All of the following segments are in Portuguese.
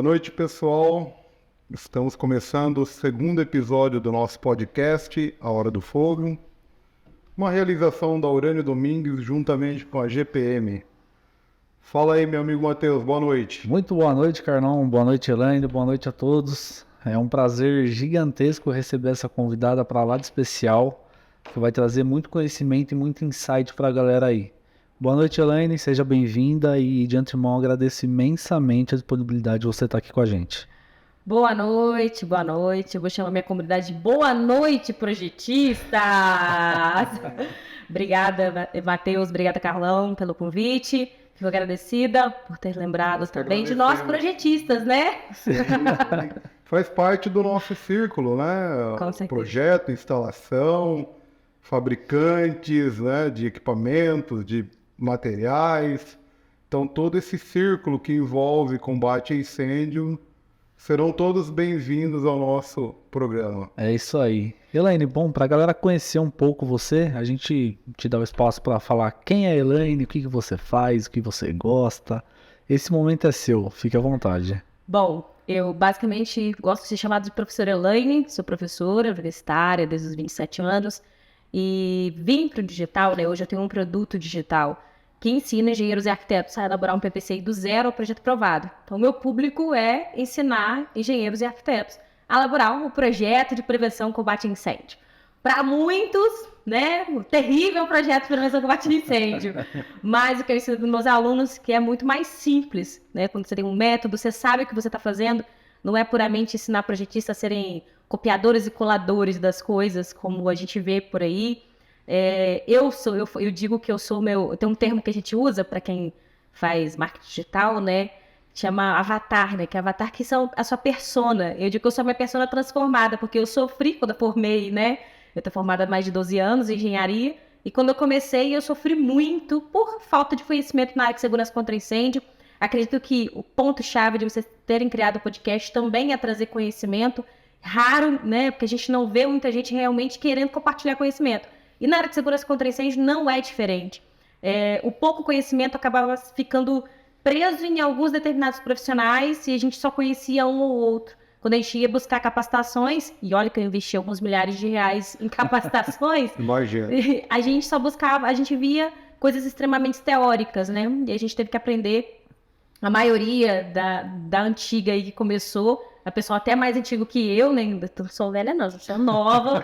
noite, pessoal. Estamos começando o segundo episódio do nosso podcast, A Hora do Fogo. Uma realização da Aurânio Domingues juntamente com a GPM. Fala aí, meu amigo Matheus, boa noite. Muito boa noite, Carlão. Boa noite, Elaine. Boa noite a todos. É um prazer gigantesco receber essa convidada para lá de especial, que vai trazer muito conhecimento e muito insight para a galera aí. Boa noite, Elaine. Seja bem-vinda e, de antemão, agradeço imensamente a disponibilidade de você estar aqui com a gente. Boa noite, boa noite. Eu vou chamar minha comunidade de Boa Noite, projetistas! Obrigada, Matheus. Obrigada, Carlão, pelo convite. Fico agradecida por ter lembrado também de nós projetistas, né? Faz parte do nosso círculo, né? Com certeza. Projeto, instalação, fabricantes, né, de equipamentos, de materiais. Então, todo esse círculo que envolve combate a incêndio, serão todos bem-vindos ao nosso programa. É isso aí. Elaine, bom, para a galera conhecer um pouco você, a gente te dá o espaço para falar quem é a Elaine, o que você faz, o que você gosta. Esse momento é seu, fique à vontade. Bom, eu basicamente gosto de ser chamada de professora Elaine, sou professora universitária desde os 27 anos e vim para o digital, né? Hoje eu tenho um produto digital que ensina engenheiros e arquitetos a elaborar um PPCI do zero ao projeto aprovado. Então, o meu público é ensinar engenheiros e arquitetos a elaborar um projeto de prevenção e combate a incêndio. Para muitos, né, um terrível projeto de prevenção e combate a incêndio. Mas o que eu ensino para os meus alunos que é muito mais simples, né? Quando você tem um método, você sabe o que você está fazendo, não é puramente ensinar projetistas a serem copiadores e coladores das coisas, como a gente vê por aí. Eu digo que eu tem um termo que a gente usa para quem faz marketing digital, né? Chama avatar, né? Que é avatar que são a sua persona. Eu digo que eu sou a minha persona transformada, porque eu sofri quando eu formei, né? Eu estou formada há mais de 12 anos em engenharia, e quando eu comecei eu sofri muito por falta de conhecimento na área de segurança contra incêndio. Acredito que o ponto-chave de vocês terem criado o podcast também é trazer conhecimento. Raro, né? Porque a gente não vê muita gente realmente querendo compartilhar conhecimento. E na área de segurança contra incêndio não é diferente. O pouco conhecimento acabava ficando preso em alguns determinados profissionais e a gente só conhecia um ou outro. Quando a gente ia buscar capacitações, e olha que eu investi alguns milhares de reais em capacitações, Imagina. a gente só buscava, a gente via coisas extremamente teóricas, né? E a gente teve que aprender. A maioria da antiga aí que começou, a pessoa até mais antiga que eu, né? Ainda não sou velha não, já sou nova,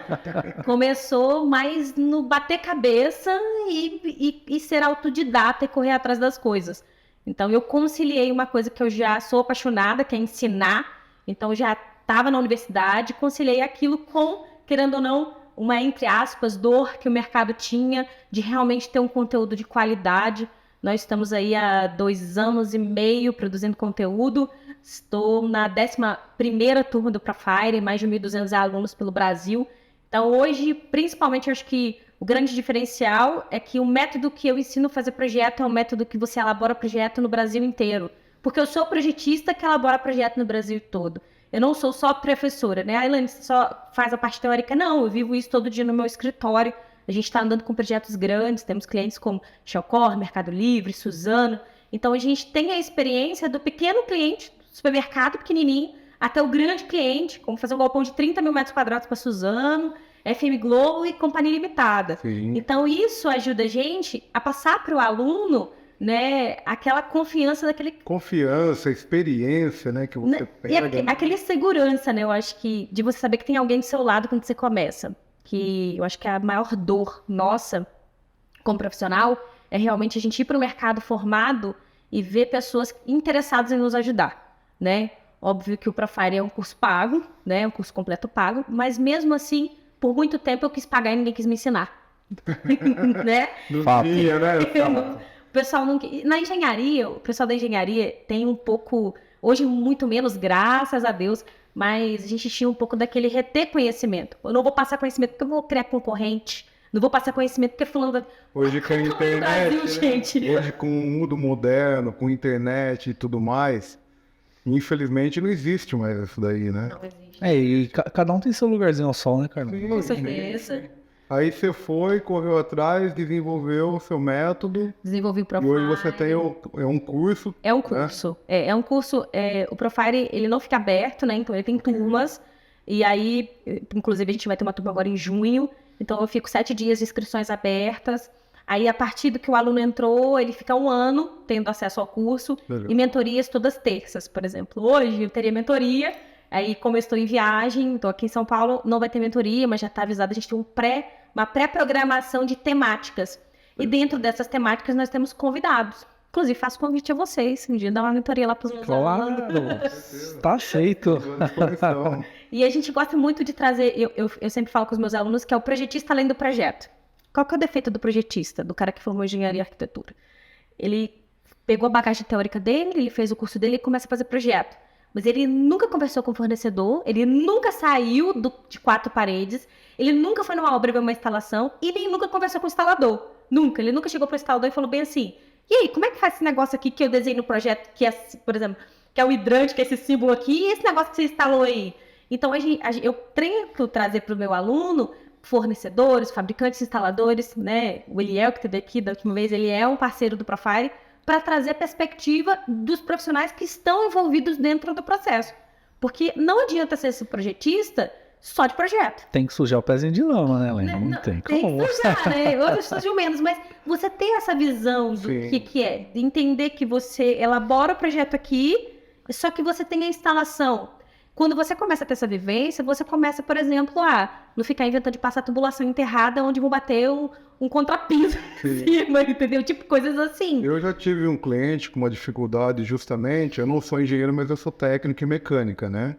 começou mais no bater cabeça e ser autodidata e correr atrás das coisas. Então eu conciliei uma coisa que eu já sou apaixonada, que é ensinar. Então eu já estava na universidade, conciliei aquilo com, querendo ou não, uma, entre aspas, dor que o mercado tinha de realmente ter um conteúdo de qualidade. Nós estamos aí há 2 anos e meio produzindo conteúdo. Estou na 11ª turma do Profire, mais de 1.200 alunos pelo Brasil. Então, hoje, principalmente, eu acho que o grande diferencial é que o método que eu ensino a fazer projeto é o método que você elabora projeto no Brasil inteiro. Porque eu sou projetista que elabora projeto no Brasil todo. Eu não sou só professora, né? A Elaine só faz a parte teórica. Não, eu vivo isso todo dia no meu escritório. A gente está andando com projetos grandes, temos clientes como Shellcore, Mercado Livre, Suzano. Então, a gente tem a experiência do pequeno cliente, supermercado pequenininho, até o grande cliente, como fazer um galpão de 30 mil metros quadrados para Suzano, FM Globo e Companhia Limitada. Sim. Então, isso ajuda a gente a passar para o aluno, né, aquela confiança daquele... Confiança, experiência, né, que você pega. E aquele segurança, né? Eu acho que de você saber que tem alguém do seu lado quando você começa. Que eu acho que a maior dor nossa como profissional é realmente a gente ir para o mercado formado e ver pessoas interessadas em nos ajudar, né? Óbvio que o Profire é um curso pago, né? Um curso completo pago, mas mesmo assim, por muito tempo eu quis pagar e ninguém quis me ensinar, né? Não tinha, né? O pessoal não... Na engenharia, o pessoal da engenharia tem um pouco, hoje muito menos, graças a Deus, mas a gente tinha um pouco daquele reter conhecimento. Eu não vou passar conhecimento porque eu vou criar concorrente. Não vou passar conhecimento porque fulano vai... Hoje com a internet, Brasil, né? gente. Hoje com o mundo moderno, com internet e tudo mais, infelizmente não existe mais isso daí, né? Não existe. E cada um tem seu lugarzinho ao sol, né, Carlão? Com certeza. Aí você foi, correu atrás, desenvolveu o seu método. Desenvolvi o E Profile. hoje você tem um curso. É um curso. É um curso. O Profile, ele não fica aberto, né? Então, ele tem turmas. E aí, inclusive, a gente vai ter uma turma agora em junho. Então, eu fico 7 dias de inscrições abertas. Aí, a partir do que o aluno entrou, ele fica 1 ano tendo acesso ao curso. Legal. E mentorias todas terças, por exemplo. Hoje, eu teria mentoria. Aí, como eu estou em viagem, estou aqui em São Paulo, não vai ter mentoria, mas já está avisado. A gente tem uma pré-programação de temáticas. E dentro dessas temáticas, nós temos convidados. Inclusive, faço convite a vocês, um dia dar uma mentoria lá para os meus alunos. Claro, tá feito. E a gente gosta muito de trazer, eu sempre falo com os meus alunos, que é o projetista além do projeto. Qual que é o defeito do projetista, do cara que formou engenharia e arquitetura? Ele pegou a bagagem teórica dele, ele fez o curso dele e começa a fazer projeto. Mas ele nunca conversou com o fornecedor, ele nunca saiu de 4 paredes, ele nunca foi numa obra ver uma instalação e nem nunca conversou com o instalador. Nunca. Ele nunca chegou para o instalador e falou bem assim: e aí, como é que faz esse negócio aqui que eu desenhei no projeto, que é, por exemplo, que é o hidrante, que é esse símbolo aqui, e esse negócio que você instalou aí? Então, eu tento trazer para o meu aluno fornecedores, fabricantes, instaladores, né? O Eliel, que esteve aqui da última vez, ele é um parceiro do Profile, para trazer a perspectiva dos profissionais que estão envolvidos dentro do processo. Porque não adianta ser esse projetista só de projeto. Tem que sujar o pezinho de lama, né, Helena? Não tem como. Tem que sujar, né? Outros sujam menos, mas você tem essa visão do que é, de entender que você elabora o projeto aqui, só que você tem a instalação. Quando você começa a ter essa vivência, você começa, por exemplo, a não ficar inventando de passar tubulação enterrada onde vou bater um contrapiso em cima, entendeu? Tipo, coisas assim. Eu já tive um cliente com uma dificuldade justamente, eu não sou engenheiro, mas eu sou técnico em mecânica, né?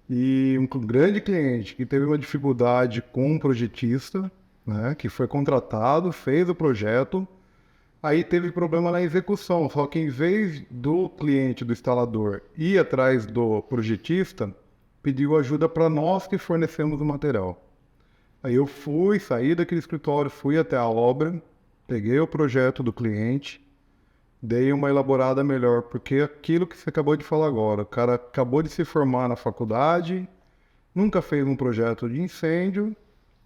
E um grande cliente que teve uma dificuldade com um projetista, né? Que foi contratado, fez o projeto, aí teve problema na execução, só que em vez do cliente, do instalador, ir atrás do projetista, pediu ajuda para nós que fornecemos o material. Aí eu saí daquele escritório, fui até a obra, peguei o projeto do cliente, dei uma elaborada melhor, porque aquilo que você acabou de falar agora, o cara acabou de se formar na faculdade, nunca fez um projeto de incêndio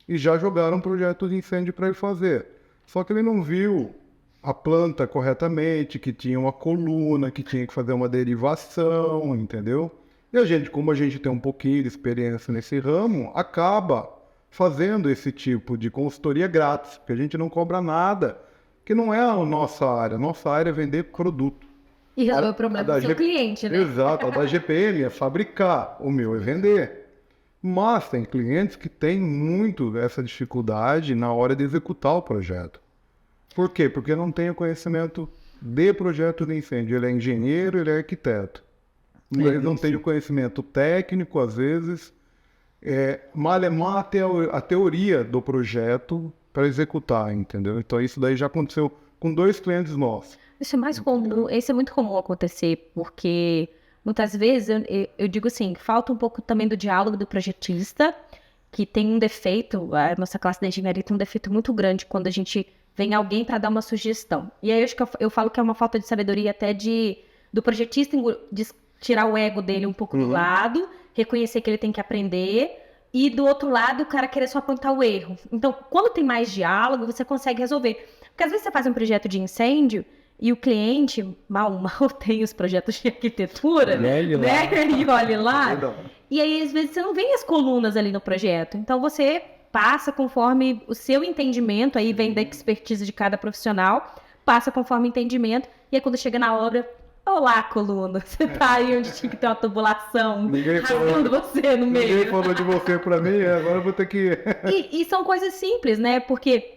e já jogaram um projeto de incêndio para ele fazer. Só que ele não viu a planta corretamente, que tinha uma coluna, que tinha que fazer uma derivação, entendeu? E a gente, como a gente tem um pouquinho de experiência nesse ramo, acaba fazendo esse tipo de consultoria grátis, porque a gente não cobra nada, que não é a nossa área. Nossa área é vender produto. E resolver o problema do seu cliente, né? Exato, a da GPM é fabricar, o meu é vender. Mas tem clientes que têm muito essa dificuldade na hora de executar o projeto. Por quê? Porque não tem o conhecimento de projeto de incêndio. Ele é engenheiro, ele é arquiteto. Mas ele não tem o conhecimento técnico, às vezes, malemar a teoria do projeto para executar, entendeu? Então isso daí já aconteceu com 2 clientes nossos. Isso é mais comum, isso é muito comum acontecer, porque muitas vezes eu digo assim, falta um pouco também do diálogo do projetista, que tem um defeito, a nossa classe da engenharia tem um defeito muito grande quando a gente vem alguém para dar uma sugestão. E aí eu falo que é uma falta de sabedoria até do projetista de tirar o ego dele um pouco do lado, reconhecer que ele tem que aprender, e do outro lado o cara querer só apontar o erro. Então, quando tem mais diálogo, você consegue resolver. Porque às vezes você faz um projeto de incêndio e o cliente mal tem os projetos de arquitetura, né? E olha lá. E aí, às vezes, você não vê as colunas ali no projeto. Então, você passa conforme o seu entendimento, aí vem da expertise de cada profissional, passa conforme o entendimento, e aí quando chega na obra, olá, coluna, você tá aí onde tinha que ter uma tubulação, Ninguém falou você no meio. Ninguém falou de você para mim, agora eu vou ter que... E são coisas simples, né? Porque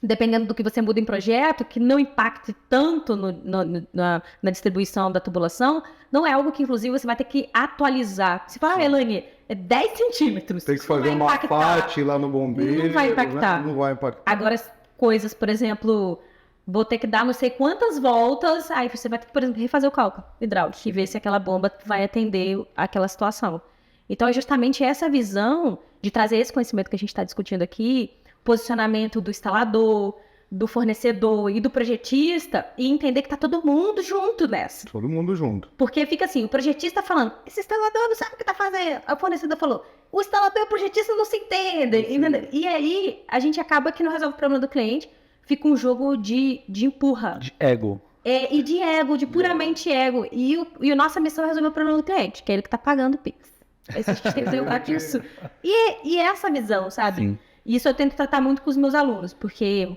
dependendo do que você muda em projeto, que não impacte tanto na distribuição da tubulação, não é algo que, inclusive, você vai ter que atualizar. Você fala, Elane, é 10 centímetros. Tem que fazer uma parte lá no bombeiro. Não vai impactar. Não vai impactar. Agora, coisas, por exemplo, vou ter que dar não sei quantas voltas, aí você vai ter que, por exemplo, refazer o cálculo hidráulico e ver se aquela bomba vai atender aquela situação. Então, é justamente essa visão de trazer esse conhecimento que a gente está discutindo aqui, posicionamento do instalador, do fornecedor e do projetista e entender que tá todo mundo junto nessa. Todo mundo junto. Porque fica assim, o projetista falando, esse instalador não sabe o que tá fazendo. O fornecedor falou, o instalador e o projetista não se entendem. Entendeu? E aí, a gente acaba que não resolve o problema do cliente, fica um jogo de empurra. De ego. E de ego, de puramente ego. E a nossa missão é resolver o problema do cliente, que é ele que tá pagando o Pix. Aí a gente tem que lembrar disso. E essa visão, sabe? Sim. Isso eu tento tratar muito com os meus alunos, porque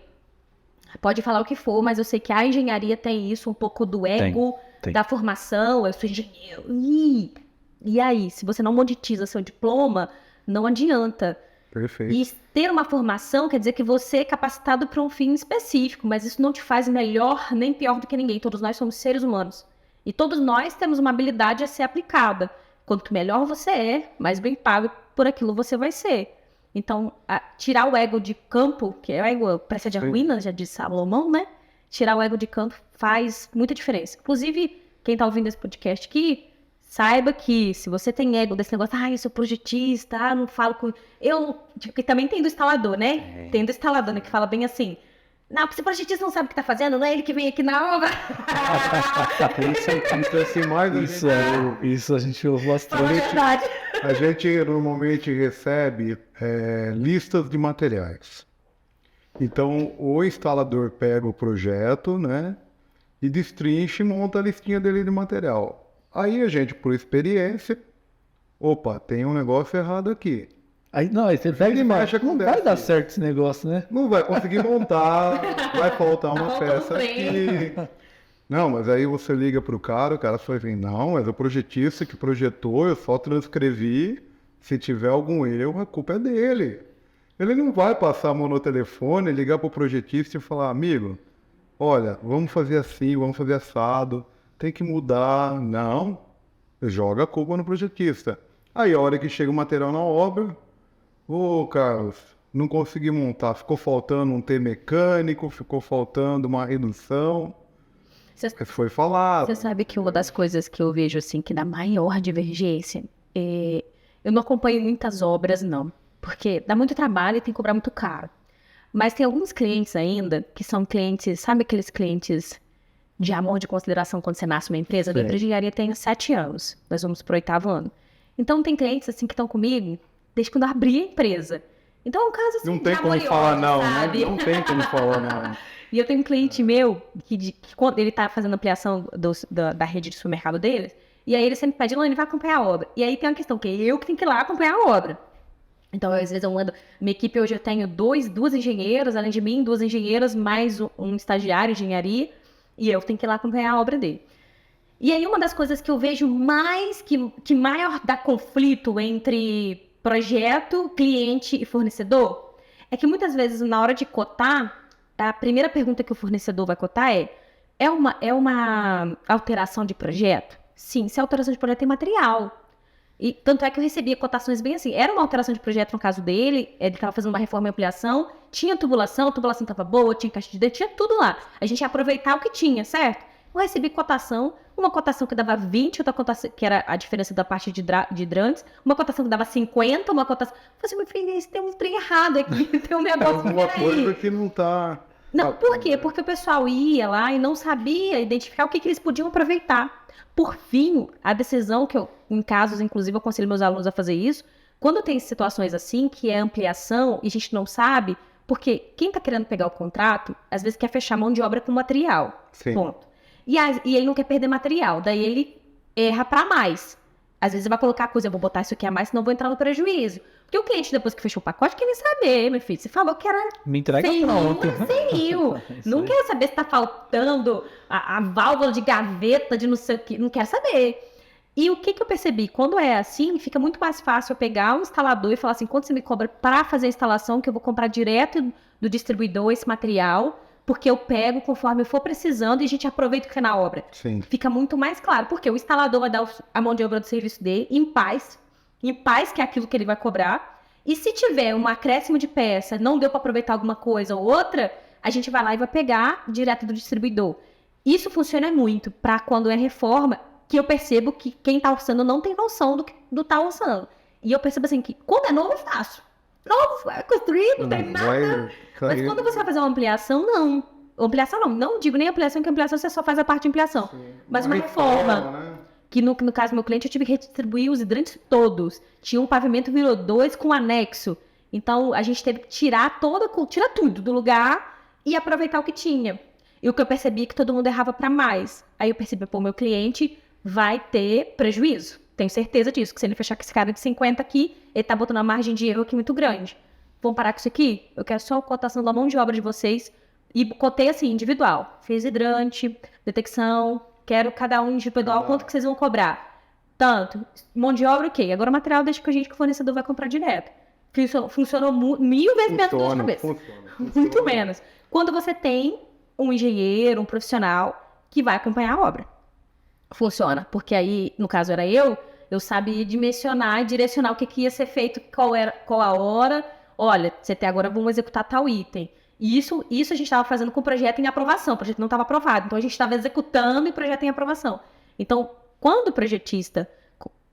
pode falar o que for, mas eu sei que a engenharia tem isso, um pouco do ego, tem. da formação, eu sou engenheiro. E aí, se você não monetiza seu diploma, não adianta. Perfeito. E ter uma formação quer dizer que você é capacitado para um fim específico, mas isso não te faz melhor nem pior do que ninguém. Todos nós somos seres humanos. E todos nós temos uma habilidade a ser aplicada. Quanto melhor você é, mais bem pago por aquilo você vai ser. Então, tirar o ego de campo, que é o ego precede a ruína, já disse Salomão, né? Tirar o ego de campo faz muita diferença. Inclusive, quem tá ouvindo esse podcast aqui, saiba que se você tem ego desse negócio, eu sou projetista, não falo com... Porque também tem do instalador, né? Tem do instalador, né, que fala bem assim, não, porque esse projetista não sabe o que tá fazendo, não é ele que vem aqui na obra. Isso a gente ouve Fala a bastante. verdade. A gente normalmente recebe listas de materiais. Então, o instalador pega o projeto, né? E destrincha e monta a listinha dele de material. Aí a gente, por experiência, opa, tem um negócio errado aqui. Aí você pega e mexe com não vai dessa. dar certo esse negócio, né? Não vai conseguir montar, vai faltar uma Falta peça um trem. aqui. Não, mas aí você liga pro cara, o cara só vem, não, mas o projetista que projetou, eu só transcrevi, se tiver algum erro, a culpa é dele. Ele não vai passar a mão no telefone, ligar pro projetista e falar, amigo, olha, vamos fazer assim, vamos fazer assado, tem que mudar. Não, joga a culpa no projetista. Aí a hora que chega o material na obra, Carlos, não consegui montar, ficou faltando um T mecânico, ficou faltando uma redução. Foi falado. Você sabe que uma das coisas que eu vejo, assim, que dá maior divergência, eu não acompanho muitas obras, não, porque dá muito trabalho e tem que cobrar muito caro. Mas tem alguns clientes ainda, que são clientes, sabe aqueles clientes de amor, de consideração quando você nasce uma empresa? A minha engenharia tem 7 anos, nós vamos pro 8º ano. Então tem clientes, assim, que estão comigo desde quando eu abri a empresa. Então é um caso, assim, Não tem de como amor e falar ódio, não, sabe? né? Não tem como falar não. E eu tenho um cliente meu que quando ele tá fazendo ampliação da rede de supermercado deles, e aí ele sempre pede, ele vai acompanhar a obra. E aí tem uma questão, que eu que tenho que ir lá acompanhar a obra. Então, às vezes eu mando... Minha equipe hoje eu tenho duas engenheiras, além de mim, 2 engenheiras, mais um estagiário de engenharia, e eu tenho que ir lá acompanhar a obra dele. E aí uma das coisas que eu vejo mais, que maior dá conflito entre projeto, cliente e fornecedor, é que muitas vezes na hora de cotar, a primeira pergunta que o fornecedor vai cotar é uma alteração de projeto? Sim, se a alteração de projeto tem material. E tanto é que eu recebia cotações bem assim. Era uma alteração de projeto no caso dele, ele estava fazendo uma reforma e ampliação, tinha tubulação, a tubulação estava boa, tinha caixa de dentro, tinha tudo lá. A gente ia aproveitar o que tinha, certo? Eu recebi cotação, uma cotação que dava 20, outra cotação que era a diferença da parte de hidrantes, uma cotação que dava 50, uma cotação... Eu falei assim, meu filho, tem um trem errado aqui, tem um negócio... Alguma coisa que não tá... Não, por quê? Porque o pessoal ia lá e não sabia identificar o que eles podiam aproveitar. Por fim, a decisão que eu, em casos, inclusive, eu aconselho meus alunos a fazer isso, quando tem situações assim, que é ampliação e a gente não sabe, porque quem está querendo pegar o contrato, às vezes quer fechar mão de obra com material. Sim. Ponto. E ele não quer perder material, daí ele erra para mais. Às vezes ele vai colocar coisa, eu vou botar isso aqui a mais, senão eu vou entrar no prejuízo. Porque o cliente, depois que fechou o pacote, quer nem saber, meu filho. Você falou que era Me entrega 100 pronto. mil, 100 mil. Isso Não aí. quer saber se tá faltando a válvula de gaveta de não sei o que. Não quer saber. E o que eu percebi? Quando é assim, fica muito mais fácil eu pegar um instalador e falar assim, quanto você me cobra para fazer a instalação, que eu vou comprar direto do distribuidor esse material, porque eu pego conforme eu for precisando e a gente aproveita o que é na obra. Sim. Fica muito mais claro, porque o instalador vai dar a mão de obra do serviço dele em paz, que é aquilo que ele vai cobrar. E se tiver um acréscimo de peça, não deu para aproveitar alguma coisa ou outra, a gente vai lá e vai pegar direto do distribuidor. Isso funciona muito para quando é reforma, que eu percebo que quem está orçando não tem noção do tá orçando. E eu percebo assim que quando é novo, eu faço. Novo, vai construir, não tem nada. Mas quando você vai fazer uma ampliação, não. Ampliação não digo nem ampliação, que ampliação você só faz a parte de ampliação. Mas uma reforma, né? que no caso do meu cliente eu tive que redistribuir os hidrantes todos. Tinha um pavimento, virou 2 com anexo. Então a gente teve que tirar tudo do lugar e aproveitar o que tinha. E o que eu percebi é que todo mundo errava para mais. Aí eu percebi, pô, meu cliente vai ter prejuízo. Tenho certeza disso, que se ele fechar com esse cara de 50 aqui, ele tá botando uma margem de erro aqui muito grande. Vamos parar com isso aqui? Eu quero só a cotação da mão de obra de vocês. E cotei assim, individual. Fiz hidrante, detecção, quero cada um individual, quanto que vocês vão cobrar? Tanto. Mão de obra, ok. Agora o material deixa com a gente que o fornecedor vai comprar direto. Funcionou 1000 vezes menos que a cabeça. Funciona. Muito menos. Quando você tem um engenheiro, um profissional que vai acompanhar a obra. Funciona. Porque aí, no caso era eu sabia dimensionar e direcionar o que ia ser feito, qual a hora. Olha, você até agora vamos executar tal item. E isso a gente estava fazendo com o projeto em aprovação. O projeto não estava aprovado. Então, a gente estava executando e o projeto em aprovação. Então, quando o projetista...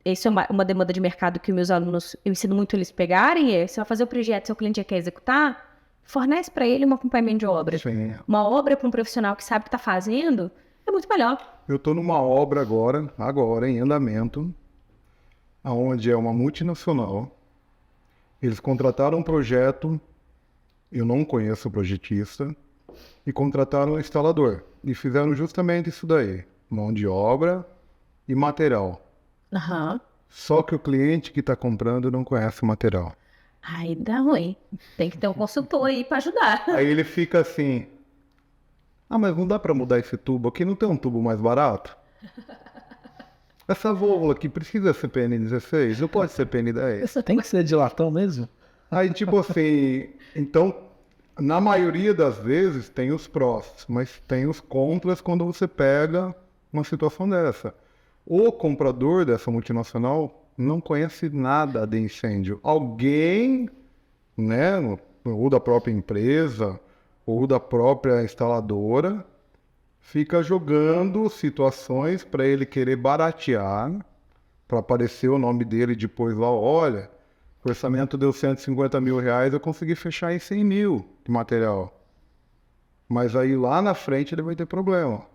Isso é uma demanda de mercado que meus alunos... Eu ensino muito eles pegarem. Você vai fazer o projeto, seu cliente já quer executar, fornece para ele um acompanhamento de obra. Sim. Uma obra para um profissional que sabe o que está fazendo é muito melhor. Eu estou numa obra agora, em andamento, onde é uma multinacional. Eles contrataram um projeto, eu não conheço o projetista, e contrataram um instalador. E fizeram justamente isso daí, mão de obra e material. Aham. Só que o cliente que está comprando não conhece o material. Aí dá ruim. Tem que ter um consultor aí para ajudar. Aí ele fica assim, mas não dá para mudar esse tubo aqui? Não tem um tubo mais barato? Essa válvula aqui precisa ser PN16? Não pode ser PN10? Tem que ser de latão mesmo? Aí, tipo assim, então, na maioria das vezes tem os prós, mas tem os contras quando você pega uma situação dessa. O comprador dessa multinacional não conhece nada de incêndio. Alguém, né, ou da própria empresa, ou da própria instaladora, fica jogando situações para ele querer baratear, para aparecer o nome dele depois lá, olha, o orçamento deu 150 mil reais, eu consegui fechar em 100 mil de material. Mas aí lá na frente ele vai ter problema.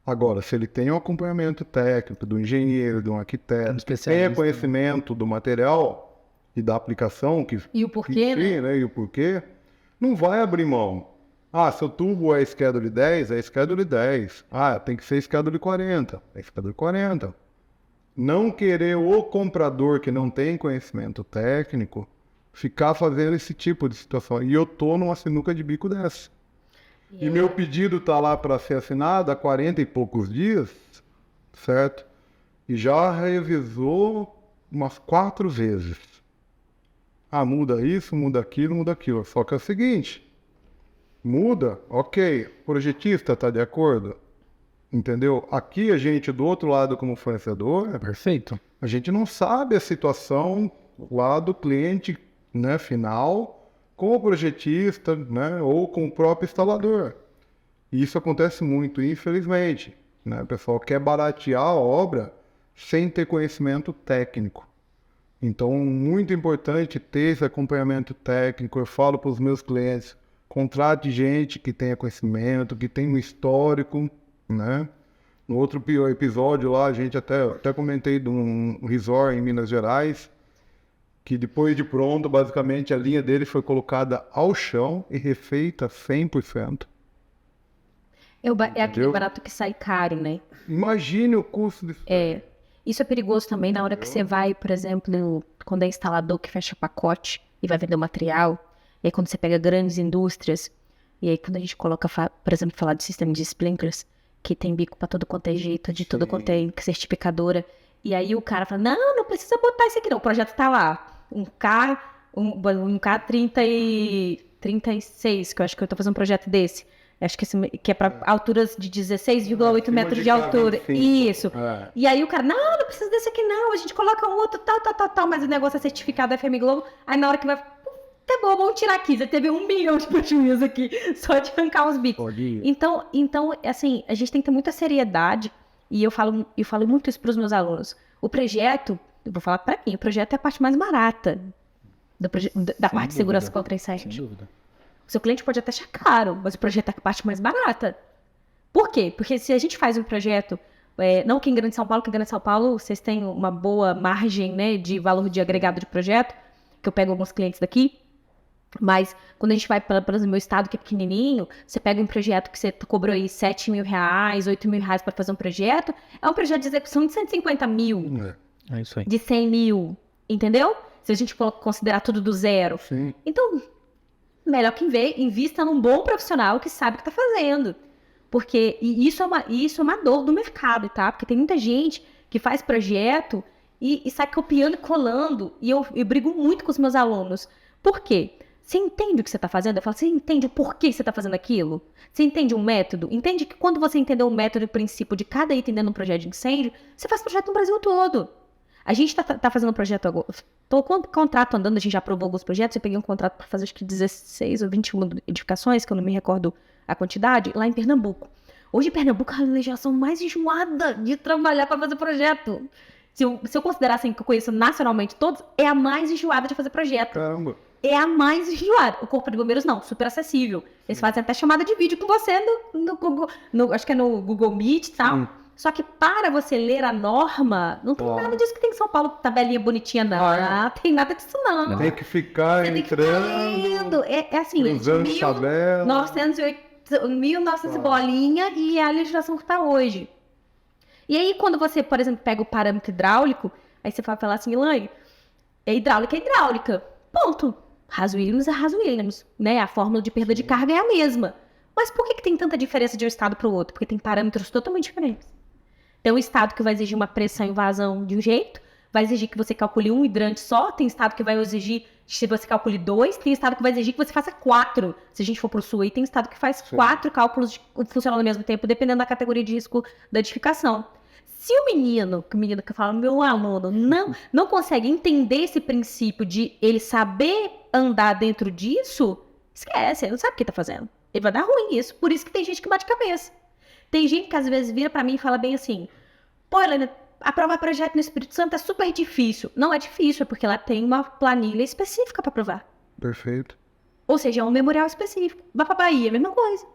Agora, se ele tem um acompanhamento técnico do engenheiro, de um arquiteto, que tenha conhecimento do material e da aplicação, E o porquê, né? E o porquê, não vai abrir mão. Seu tubo é Schedule 10, é Schedule 10. Tem que ser Schedule 40, é Schedule 40. Não querer o comprador que não tem conhecimento técnico ficar fazendo esse tipo de situação. E eu tô numa sinuca de bico dessa. E meu pedido tá lá para ser assinado há 40 e poucos dias, certo? E já revisou umas 4 vezes. Muda isso, muda aquilo. Só que é o seguinte, muda, ok, o projetista tá de acordo, entendeu? Aqui a gente, do outro lado como fornecedor, Perfeito. a gente não sabe a situação lá do cliente, né, final, com o projetista, né, ou com o próprio instalador. E isso acontece muito, infelizmente, né? O pessoal quer baratear a obra sem ter conhecimento técnico. Então, muito importante ter esse acompanhamento técnico. Eu falo para os meus clientes, contrate gente que tenha conhecimento, que tenha um histórico, né? No outro episódio lá, a gente até comentei de um resort em Minas Gerais, que depois de pronto, basicamente, a linha dele foi colocada ao chão e refeita 100%. É aquele barato que sai caro, né? Imagine o custo disso. Isso é perigoso também na hora que você vai, por exemplo, quando é instalador que fecha pacote e vai vender o material. E aí quando você pega grandes indústrias, e aí quando a gente coloca, por exemplo, falar de sistema de sprinklers, que tem bico para todo quanto é jeito, de todo quanto é certificadora. E aí o cara fala, não precisa botar isso aqui não, o projeto tá lá. Um K36, que eu acho que eu tô fazendo um projeto desse. Acho que é para alturas de 16,8 metros de altura. Isso. E aí o cara, não precisa desse aqui não, a gente coloca um outro, tal, mas o negócio é certificado da FM Globo. Aí na hora que vai, tá bom, vamos tirar aqui. Você teve 1 milhão de prejuízo aqui, só de arrancar os bicos. Então, assim, a gente tem que ter muita seriedade. E eu falo muito isso para os meus alunos. O projeto, eu vou falar para mim, o projeto é a parte mais barata. da parte de segurança contra Sem incêndio. dúvida. O seu cliente pode até achar caro, mas o projeto é a parte mais barata. Por quê? Porque se a gente faz um projeto, não que em Grande São Paulo, que em Grande São Paulo vocês têm uma boa margem, né, de valor de agregado de projeto, que eu pego alguns clientes daqui, mas quando a gente vai para o meu estado, que é pequenininho, você pega um projeto que você cobrou aí R$7 mil, R$8 mil para fazer um projeto, é um projeto de execução de 150 mil, É isso aí. de 100 mil, entendeu? Se a gente considerar tudo do zero. Sim. Então, melhor que invista num bom profissional que sabe o que está fazendo. Porque isso é uma dor do mercado, tá? Porque tem muita gente que faz projeto e sai copiando e colando. E eu brigo muito com os meus alunos. Por quê? Você entende o que você está fazendo? Eu falo, você entende o porquê você está fazendo aquilo? Você entende um método? Entende que quando você entender o método e o princípio de cada item dentro de um projeto de incêndio, você faz projeto no Brasil todo. A gente tá fazendo um projeto agora. Tô com o contrato andando, a gente já aprovou alguns projetos. Eu peguei um contrato para fazer acho que 16 ou 21 edificações, que eu não me recordo a quantidade, lá em Pernambuco. Hoje, em Pernambuco, é a legislação mais enjoada de trabalhar para fazer projeto. Se eu considerar assim, que eu conheço nacionalmente todos, é a mais enjoada de fazer projeto. Caramba. É a mais enjoada. O Corpo de Bombeiros não, super acessível. Eles fazem até chamada de vídeo com você no Google, acho que é no Google Meet e tal. Só que para você ler a norma, não tem nada disso que tem em São Paulo, tabelinha bonitinha, não. Não tem nada disso, não. Tem que ficar Você tem que ficar entrando, lendo. É assim, cruzando tabela. 1900 bolinha e é a legislação que está hoje. E aí, quando você, por exemplo, pega o parâmetro hidráulico, aí você vai falar assim, Elaine, é hidráulica. Ponto. Raso Williams é Raso Williams, né? A fórmula de perda de carga é a mesma. Mas por que tem tanta diferença de um estado para o outro? Porque tem parâmetros totalmente diferentes. Tem um estado que vai exigir uma pressão e vazão de um jeito, vai exigir que você calcule um hidrante só, tem estado que vai exigir se você calcule 2, tem estado que vai exigir que você faça 4. Se a gente for para o sul, aí tem estado que faz 4 cálculos funcionando ao mesmo tempo, dependendo da categoria de risco da edificação. Se o menino que eu falo, meu aluno, não consegue entender esse princípio de ele saber andar dentro disso, esquece, ele não sabe o que está fazendo. Ele vai dar ruim isso, por isso que tem gente que bate cabeça. Tem gente que às vezes vira para mim e fala bem assim, pô, Helena, aprovar projeto no Espírito Santo é super difícil. Não é difícil, é porque ela tem uma planilha específica para aprovar. Perfeito. Ou seja, é um memorial específico. Vai para Bahia, a mesma coisa.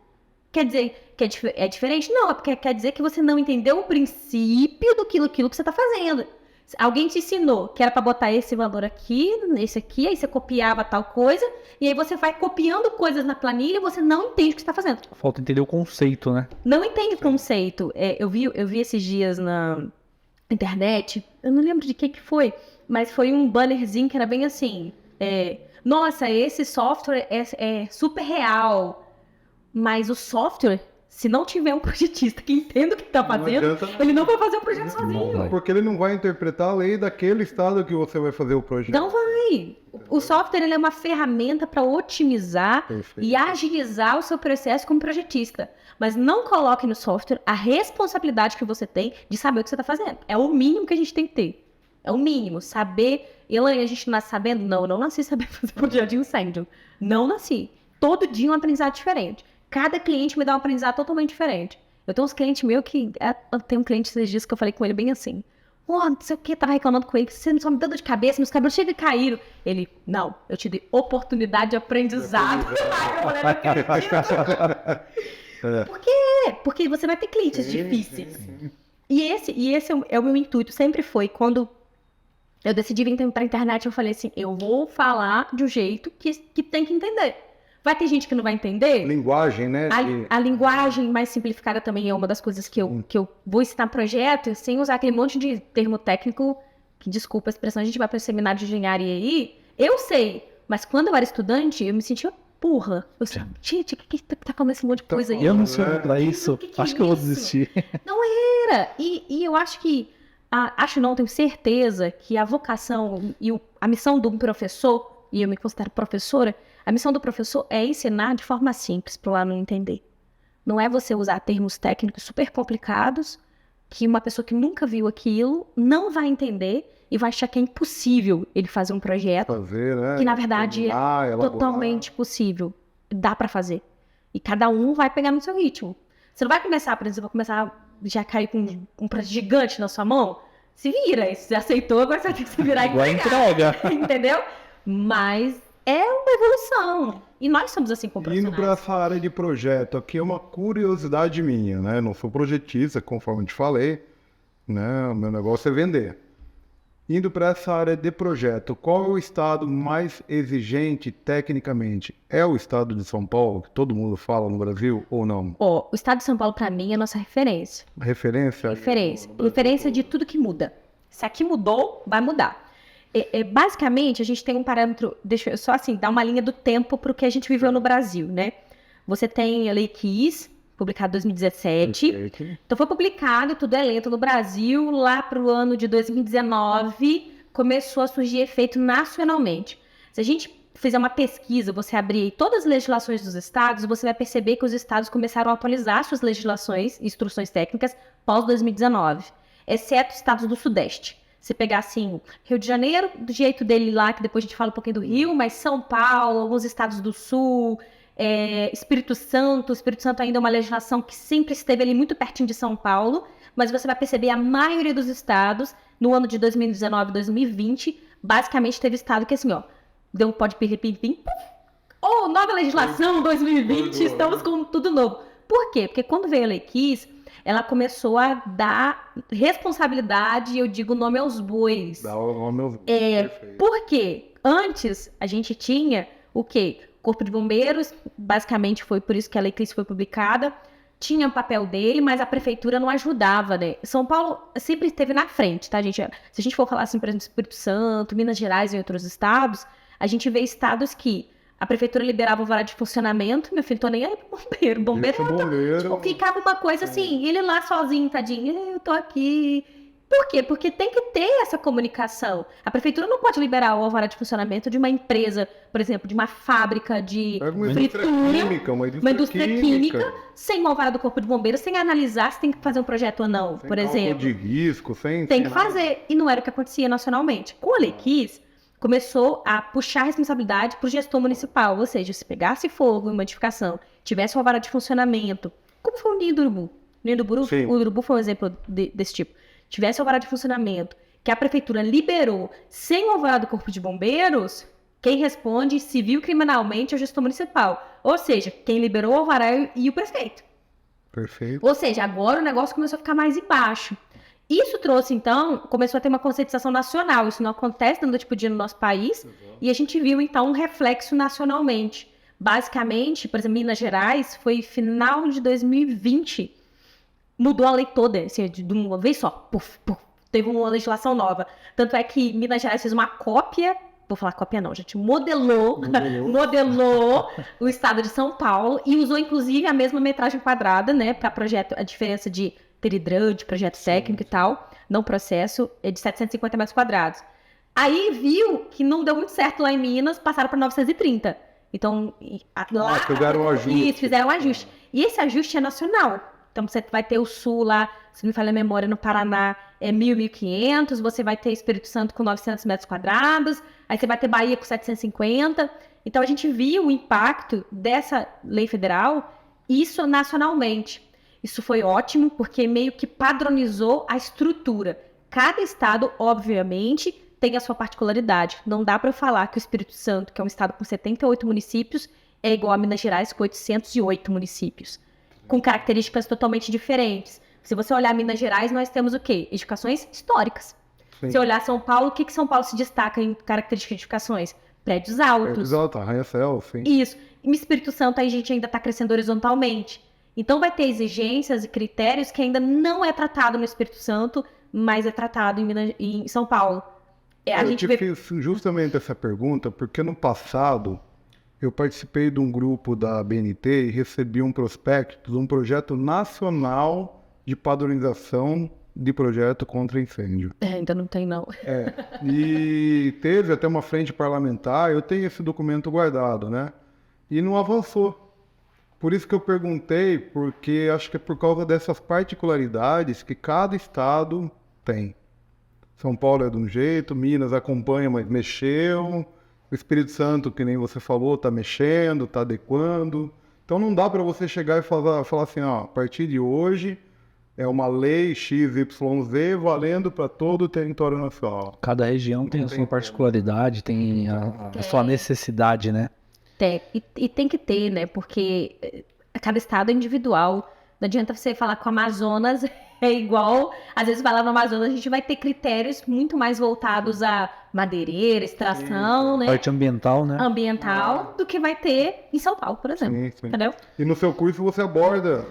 Quer dizer que é diferente? Não, é porque quer dizer que você não entendeu o princípio daquilo que você está fazendo. Alguém te ensinou que era para botar esse valor aqui, esse aqui, aí você copiava tal coisa, e aí você vai copiando coisas na planilha e você não entende o que você está fazendo. Falta entender o conceito, né? Não entende o conceito. Eu vi esses dias na internet, eu não lembro de que foi, mas foi um bannerzinho que era bem assim, nossa, esse software é super real. Mas o software, se não tiver um projetista que entenda o que está fazendo, ele não vai fazer o projeto sozinho. Porque ele não vai interpretar a lei daquele estado que você vai fazer o projeto. Não vai. O software ele é uma ferramenta para otimizar e agilizar o seu processo como projetista. Mas não coloque no software a responsabilidade que você tem de saber o que você está fazendo. É o mínimo que a gente tem que ter. É o mínimo. Saber... Elaine, a gente nasce sabendo? Não, eu não nasci sabendo fazer projeto de incêndio. Não nasci. Todo dia um aprendizado diferente. Cada cliente me dá um aprendizado totalmente diferente. Eu tenho uns clientes meus que... Eu tenho um cliente esses dias que eu falei com ele bem assim. Não sei o que, tava reclamando com ele, que você só me deu dor de cabeça, meus cabelos chegam e caíram. Ele, não, eu te dei oportunidade de aprendizado. Eu falei, não acredito. Por quê? Porque você vai ter clientes difíceis. E esse é o meu intuito, sempre foi. Quando eu decidi vir para a internet, eu falei assim, eu vou falar de um jeito que tem que entender. Vai ter gente que não vai entender? Linguagem, né? A linguagem mais simplificada também é uma das coisas que eu vou ensinar projeto, sem usar aquele monte de termo técnico, que desculpa a expressão, a gente vai para o seminário de engenharia aí, eu sei, mas quando eu era estudante, eu me sentia burra. Eu sei, gente, o que tá falando esse monte de coisa aí? Eu não sei pra isso, que acho que eu vou desistir. Não era, e eu acho que, tenho certeza que a vocação e a missão de um professor, e eu me considero professora, a missão do professor é ensinar de forma simples para o aluno entender. Não é você usar termos técnicos super complicados que uma pessoa que nunca viu aquilo não vai entender e vai achar que é impossível ele fazer um projeto que, na verdade, é totalmente possível. Dá para fazer. E cada um vai pegar no seu ritmo. Você não vai começar, por exemplo, já cair com um projeto gigante na sua mão? Se vira. Se você aceitou, agora você vai ter que se virar e entrega. Entendeu? Mas é uma evolução. E nós somos assim como Indo para profissionais. essa área de projeto, aqui é uma curiosidade minha, né? Não sou projetista, conforme eu te falei, né? O meu negócio é vender. Indo para essa área de projeto, qual é o estado mais exigente tecnicamente? É o estado de São Paulo, que todo mundo fala no Brasil, ou não? Ó, o estado de São Paulo, para mim, é a nossa referência. Referência? Referência de tudo que muda. Se aqui mudou, vai mudar. Basicamente, a gente tem um parâmetro, deixa eu só assim, dar uma linha do tempo para o que a gente viveu no Brasil, né? Você tem a Lei Kiss, publicada em 2017. Então foi publicado, tudo é lento no Brasil, lá para o ano de 2019, começou a surgir efeito nacionalmente. Se a gente fizer uma pesquisa, você abrir aí todas as legislações dos estados, você vai perceber que os estados começaram a atualizar suas legislações e instruções técnicas pós 2019, exceto os estados do Sudeste. Se pegar assim, Rio de Janeiro, do jeito dele lá, que depois a gente fala um pouquinho do Rio, mas São Paulo, alguns estados do Sul, Espírito Santo. O Espírito Santo ainda é uma legislação que sempre esteve ali muito pertinho de São Paulo, mas você vai perceber a maioria dos estados, no ano de 2019 e 2020, basicamente teve estado que assim, ó, deu um pó de piripim-pim, nova legislação 2020, estamos com tudo novo. Por quê? Porque quando veio a Lei Kiss, ela começou a dar responsabilidade, eu digo nome aos bois. Dá o nome aos bois. Perfeito. Por quê? Antes, a gente tinha o quê? Corpo de Bombeiros, basicamente foi por isso que a Lei Kiss foi publicada, tinha o papel dele, mas a prefeitura não ajudava, né? São Paulo sempre esteve na frente, tá, gente? Se a gente for falar assim, por exemplo, Espírito Santo, Minas Gerais e outros estados, a gente vê estados que a prefeitura liberava o alvará de funcionamento, meu filho, tô nem aí pro bombeiro. Bombeiro tipo, ficava uma coisa assim, ele lá sozinho, tadinho, eu tô aqui. Por quê? Porque tem que ter essa comunicação. A prefeitura não pode liberar o alvará de funcionamento de uma empresa, por exemplo, de uma fábrica de fritura, uma indústria química, sem o alvará do Corpo de Bombeiros, sem analisar se tem que fazer um projeto ou não, por exemplo. De risco, sem tem que fazer. E não era o que acontecia nacionalmente. Com a Lei Kiss, começou a puxar a responsabilidade para o gestor municipal, ou seja, se pegasse fogo em uma edificação, tivesse o alvará de funcionamento, como foi o Ninho do Urubu. O Urubu foi um exemplo desse tipo. Tivesse o alvará de funcionamento, que a prefeitura liberou sem o alvará do Corpo de Bombeiros, quem responde civil criminalmente é o gestor municipal. Ou seja, quem liberou o alvará e o prefeito. Perfeito. Ou seja, agora o negócio começou a ficar mais embaixo. Isso trouxe, então, começou a ter uma conscientização nacional. Isso não acontece da noite pro dia no nosso país. E a gente viu, então, um reflexo nacionalmente. Basicamente, por exemplo, Minas Gerais, foi final de 2020, mudou a lei toda, assim, de uma vez só. Puf, teve uma legislação nova. Tanto é que Minas Gerais fez uma cópia, vou falar cópia não, gente, modelou o estado de São Paulo e usou, inclusive, a mesma metragem quadrada, né, para projeto, a diferença de ter hidrante, projeto técnico e tal, não processo, é de 750 metros quadrados. Aí viu que não deu muito certo lá em Minas, passaram para 930. Então, lá... fizeram um ajuste. Isso, fizeram um ajuste. E esse ajuste é nacional. Então, você vai ter o Sul lá, se não me falha a memória, no Paraná é 1.000, 1.500, você vai ter Espírito Santo com 900 metros quadrados, aí você vai ter Bahia com 750. Então, a gente viu o impacto dessa lei federal, isso nacionalmente. Isso foi ótimo, porque meio que padronizou a estrutura. Cada estado, obviamente, tem a sua particularidade. Não dá para falar que o Espírito Santo, que é um estado com 78 municípios, é igual a Minas Gerais, com 808 municípios, com características totalmente diferentes. Se você olhar Minas Gerais, nós temos o quê? Edificações históricas. Sim. Se olhar São Paulo, o que São Paulo se destaca em características de edificações? Prédios altos. Prédios altos, arranha-céu, sim. Isso. E no Espírito Santo, a gente ainda está crescendo horizontalmente. Então, vai ter exigências e critérios que ainda não é tratado no Espírito Santo, mas é tratado em São Paulo. Fiz justamente essa pergunta, porque no passado eu participei de um grupo da BNT e recebi um prospecto de um projeto nacional de padronização de projeto contra incêndio. Ainda não tem, não. E teve até uma frente parlamentar, eu tenho esse documento guardado, né? E não avançou. Por isso que eu perguntei, porque acho que é por causa dessas particularidades que cada estado tem. São Paulo é de um jeito, Minas acompanha, mas mexeu. O Espírito Santo, que nem você falou, está mexendo, está adequando. Então não dá para você chegar e falar assim, ó, a partir de hoje é uma lei XYZ valendo para todo o território nacional. Cada região tem a sua particularidade, tem a sua necessidade, né? E tem que ter, né? Porque cada estado é individual. Não adianta você falar que o Amazonas é igual. Às vezes vai lá no Amazonas, a gente vai ter critérios muito mais voltados a madeireira, extração, né? Parte ambiental, né? Ambiental, do que vai ter em São Paulo, por exemplo. Sim, sim. Entendeu? E no seu curso você aborda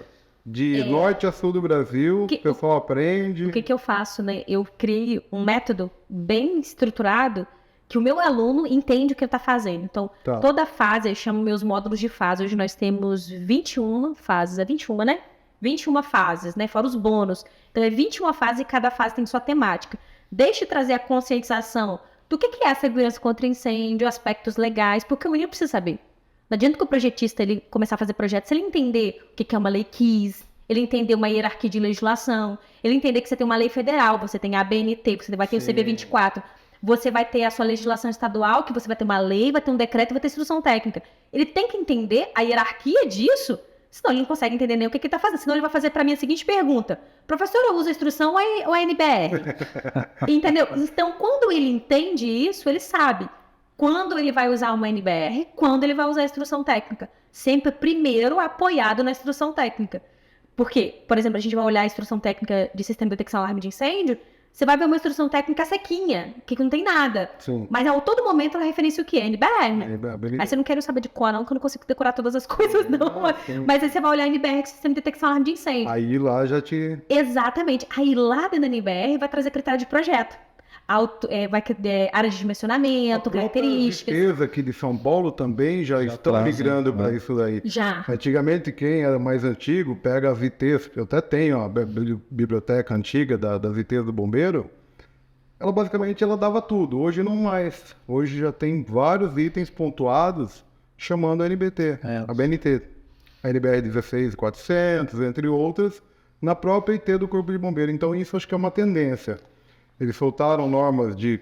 de norte a sul do Brasil, o pessoal aprende. O que eu faço, né? Eu criei um método bem estruturado que o meu aluno entende o que ele está fazendo. Então, toda fase, eu chamo meus módulos de fase. Hoje nós temos 21 fases. É 21, né? 21 fases, né? Fora os bônus. Então, é 21 fases e cada fase tem sua temática. Deixe trazer a conscientização do que é a segurança contra incêndio, aspectos legais, porque o menino precisa saber. Não adianta que o projetista ele começar a fazer projetos, se ele entender o que é uma lei KISS, ele entender uma hierarquia de legislação, ele entender que você tem uma lei federal, você tem a ABNT, você vai ter o CB24, você vai ter a sua legislação estadual, que você vai ter uma lei, vai ter um decreto, vai ter instrução técnica. Ele tem que entender a hierarquia disso, senão ele não consegue entender nem o que ele está fazendo. Senão ele vai fazer para mim a seguinte pergunta: professor, eu uso a instrução ou a NBR? Entendeu? Então, quando ele entende isso, ele sabe quando ele vai usar uma NBR, quando ele vai usar a instrução técnica. Sempre primeiro apoiado na instrução técnica. Porque, por exemplo, a gente vai olhar a instrução técnica de sistema de detecção e alarme de incêndio, você vai ver uma instrução técnica sequinha, que não tem nada. Sim. Mas a todo momento ela referencia o quê? NBR, né? Aí você não quer saber de cor, não, que eu não consigo decorar todas as coisas, não. Mas aí você vai olhar a NBR, que é sistema de detecção e alarme de incêndio. Aí lá já te... Exatamente. Aí lá dentro da NBR vai trazer critério de projeto. Vai área de dimensionamento, características. A Vitesa aqui de São Paulo também já estão migrando para isso daí. Já. Antigamente, quem era mais antigo, pega a Vitesa, eu até tenho a biblioteca antiga da Vitesa do Bombeiro, ela basicamente dava tudo. Hoje não mais. Hoje já tem vários itens pontuados chamando a NBT, a BNT. A NBR 16400, entre outras, na própria IT do Corpo de Bombeiro. Então isso acho que é uma tendência. Eles soltaram normas de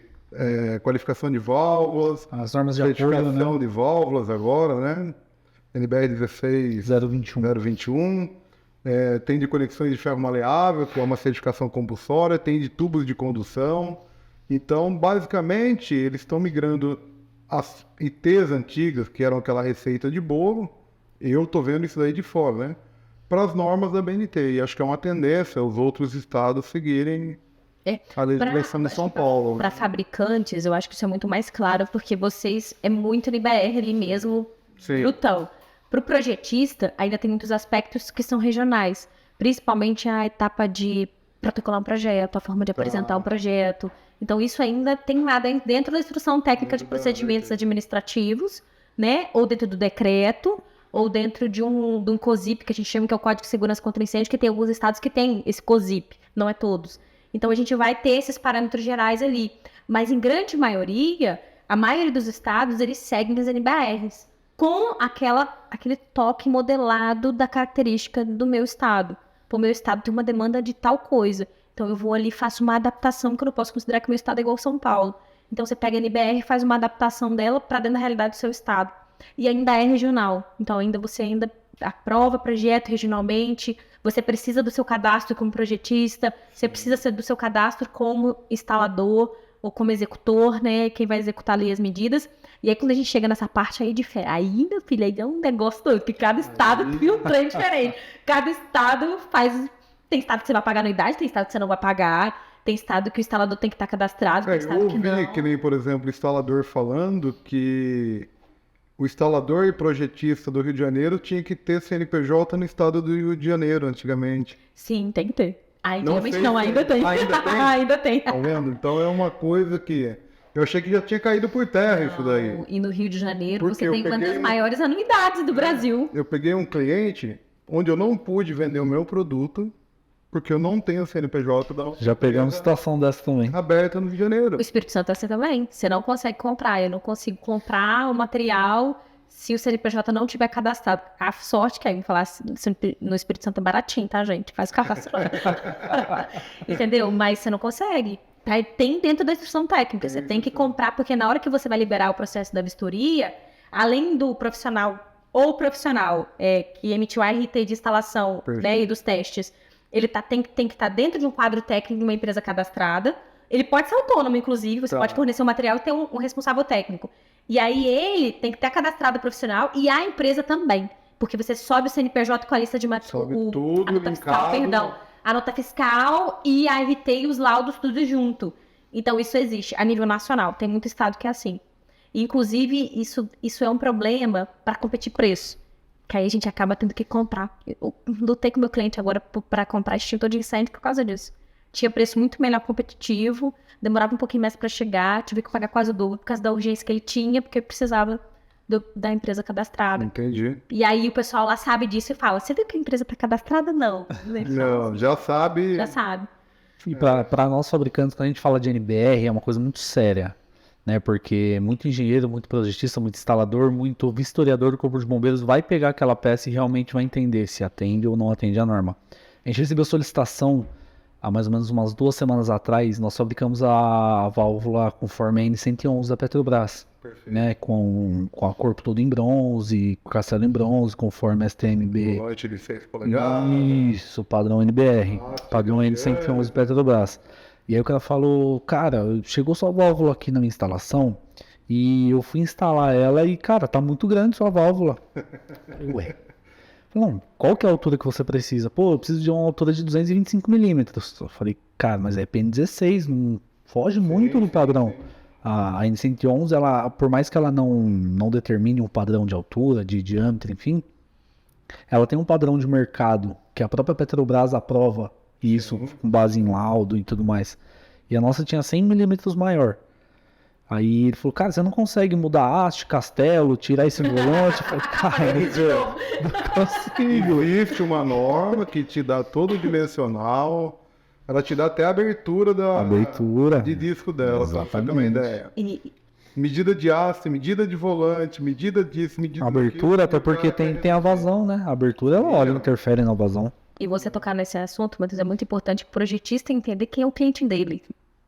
qualificação de válvulas, as normas de certificação acordo, né? de válvulas agora, né? NBR 16021. Tem de conexões de ferro maleável, que é uma certificação compulsória, tem de tubos de condução. Então, basicamente, eles estão migrando as ITs antigas, que eram aquela receita de bolo, eu estou vendo isso daí de fora, né? Para as normas da BNT. E acho que é uma tendência os outros estados seguirem a legislação de São Paulo. Para fabricantes, eu acho que isso é muito mais claro, porque vocês é muito NBR ali mesmo, brutão. Para o projetista, ainda tem muitos aspectos que são regionais, principalmente a etapa de protocolar um projeto, a forma de apresentar um projeto. Então, isso ainda tem lá dentro da instrução técnica de procedimentos administrativos, né? Ou dentro do decreto, ou dentro de um COSIP, que a gente chama que é o Código de Segurança contra Incêndio, que tem alguns estados que tem esse COSIP, não é todos. Então, a gente vai ter esses parâmetros gerais ali. Mas, em grande maioria, a maioria dos estados, eles seguem as NBRs, com aquele toque modelado da característica do meu estado. O meu estado tem uma demanda de tal coisa. Então, eu vou ali e faço uma adaptação, que eu não posso considerar que o meu estado é igual São Paulo. Então, você pega a NBR e faz uma adaptação dela para dentro da realidade do seu estado. E ainda é regional. Então, você ainda aprova projeto regionalmente, você precisa do seu cadastro como projetista, você precisa do seu cadastro como instalador ou como executor, né? Quem vai executar ali as medidas. E aí, quando a gente chega nessa parte aí, aí, meu filho, aí é um negócio todo, que cada estado tem um trem diferente. Cada estado faz... Tem estado que você vai pagar anuidade, tem estado que você não vai pagar, tem estado que o instalador tem que estar cadastrado, tem estado que não. Eu ouvi que nem, por exemplo, o instalador falando que o instalador e projetista do Rio de Janeiro tinha que ter CNPJ no estado do Rio de Janeiro, antigamente. Sim, tem que ter. Antigamente não, ainda tem. Ainda tem? Ainda tem. Tá vendo? Então é uma coisa que... Eu achei que já tinha caído por terra isso daí. E no Rio de Janeiro Porque você tem uma das maiores anuidades do Brasil. Eu peguei um cliente onde eu não pude vender o meu produto porque eu não tenho CNPJ da Já pegamos situação dessa também. aberta no Rio de Janeiro. O Espírito Santo é assim também. Você não consegue comprar. Eu não consigo comprar o material se o CNPJ não tiver cadastrado. A sorte que aí, falar no Espírito Santo é baratinho, tá, gente? Faz o cadastro. Entendeu? Mas você não consegue. Aí tem dentro da instrução técnica. Você tem que comprar, porque na hora que você vai liberar o processo da vistoria, além do profissional que emitiu a RT de instalação, né, e dos testes, Ele tem que estar dentro de um quadro técnico de uma empresa cadastrada. Ele pode ser autônomo, inclusive. Você pode fornecer o material e ter um responsável técnico. E aí ele tem que ter cadastrado profissional e a empresa também. Porque você sobe o CNPJ com a lista de Sobe tudo, a nota fiscal, linkado. perdão. A nota fiscal e a RT e os laudos tudo junto. Então isso existe a nível nacional. Tem muito estado que é assim. Inclusive, isso é um problema para competir preço. Que aí a gente acaba tendo que comprar. Eu lutei com meu cliente agora para comprar extintor de incêndio por causa disso. Tinha preço muito melhor competitivo, demorava um pouquinho mais para chegar, tive que pagar quase o dobro por causa da urgência que ele tinha, porque precisava da empresa cadastrada. Entendi. E aí o pessoal lá sabe disso e fala, você viu que a empresa está cadastrada? Não. Não, já sabe. Já sabe. E para nós fabricantes, quando a gente fala de NBR, é uma coisa muito séria, né? Porque muito engenheiro, muito projetista, muito instalador, muito vistoriador do Corpo de Bombeiros vai pegar aquela peça e realmente vai entender se atende ou não atende a norma. A gente recebeu solicitação há mais ou menos umas 2 semanas atrás. Nós fabricamos a válvula conforme a N111 da Petrobras, né? Com a corpo todo em bronze, com castelo em bronze, conforme STMB. Volante de 6 polegadas. Isso, padrão NBR, padrão N111 Petrobras. E aí o cara falou, cara, chegou sua válvula aqui na minha instalação e eu fui instalar ela e, cara, tá muito grande sua válvula. Ué. Não, qual que é a altura que você precisa? Pô, eu preciso de uma altura de 225 milímetros. Eu falei, cara, mas é PN16, não foge muito do padrão. A N111, ela, por mais que ela não determine um padrão de altura, de diâmetro, enfim, ela tem um padrão de mercado que a própria Petrobras aprova isso com base em laudo e tudo mais. E a nossa tinha 100 milímetros maior. Aí ele falou, cara, você não consegue mudar haste, castelo, tirar esse volante? Eu falei, cara, não consigo. Existe uma norma que te dá todo o dimensional. Ela te dá até a abertura de disco dela. Pra você ter uma ideia. Medida de haste, medida de volante, medida disso, medida abertura, até porque tem a vazão, né? A abertura, ela olha, interfere na vazão. E você tocar nesse assunto, Matheus, é muito importante o projetista entender quem é o cliente dele.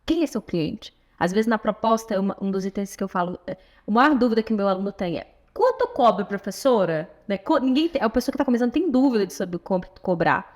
Quem é seu cliente? Às vezes na proposta, um dos itens que eu falo, a maior dúvida que o meu aluno tem é, quanto cobra, professora? Né? A pessoa que está começando tem dúvida sobre cobrar.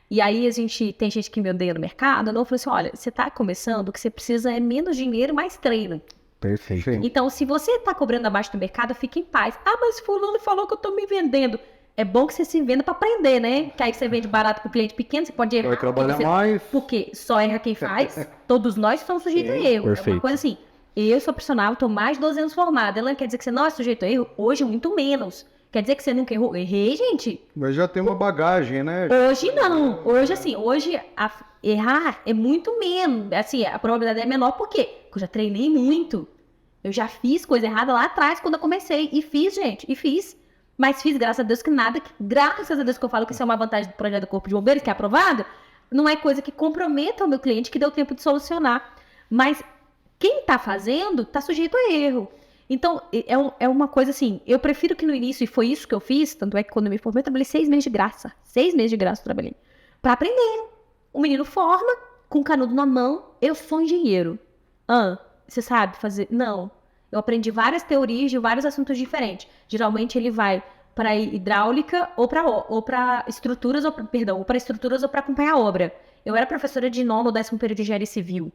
E aí tem gente que me odeia no mercado, não, eu falo assim, olha, você está começando, o que você precisa é menos dinheiro e mais treino. Perfeito. Então, se você está cobrando abaixo do mercado, fique em paz. Ah, mas fulano falou que eu estou me vendendo. É bom que você se venda para aprender, né? Que aí você vende barato para o cliente pequeno, você pode errar. Vai trabalhar mais. Porque só erra quem faz. Todos nós somos sujeitos a erro. Perfeito. É uma coisa assim, eu sou profissional, estou mais de 12 anos formada. Ela quer dizer que você não é sujeito a erro? Hoje, muito menos. Quer dizer que você nunca errou? Errei, gente. Mas já tem uma bagagem, né? Hoje não. Hoje, assim, errar é muito menos. Assim, a probabilidade é menor, por quê? Porque eu já treinei muito. Eu já fiz coisa errada lá atrás, quando eu comecei. E fiz, gente. E fiz. Mas fiz, graças a Deus, que nada. Graças a Deus que eu falo que isso é uma vantagem do projeto do Corpo de Bombeiros, que é aprovado. Não é coisa que comprometa o meu cliente, que deu tempo de solucionar. Mas quem está fazendo está sujeito a erro. Então, é uma coisa assim, eu prefiro que no início, e foi isso que eu fiz, tanto é que quando eu me formei, eu trabalhei 6 meses de graça. 6 meses de graça eu trabalhei. Para aprender. O menino forma, com o canudo na mão, eu sou engenheiro. Você sabe fazer? Não. Eu aprendi várias teorias de vários assuntos diferentes. Geralmente ele vai para hidráulica ou para estruturas, ou para acompanhar a obra. Eu era professora de 9º ou 10º período de engenharia civil.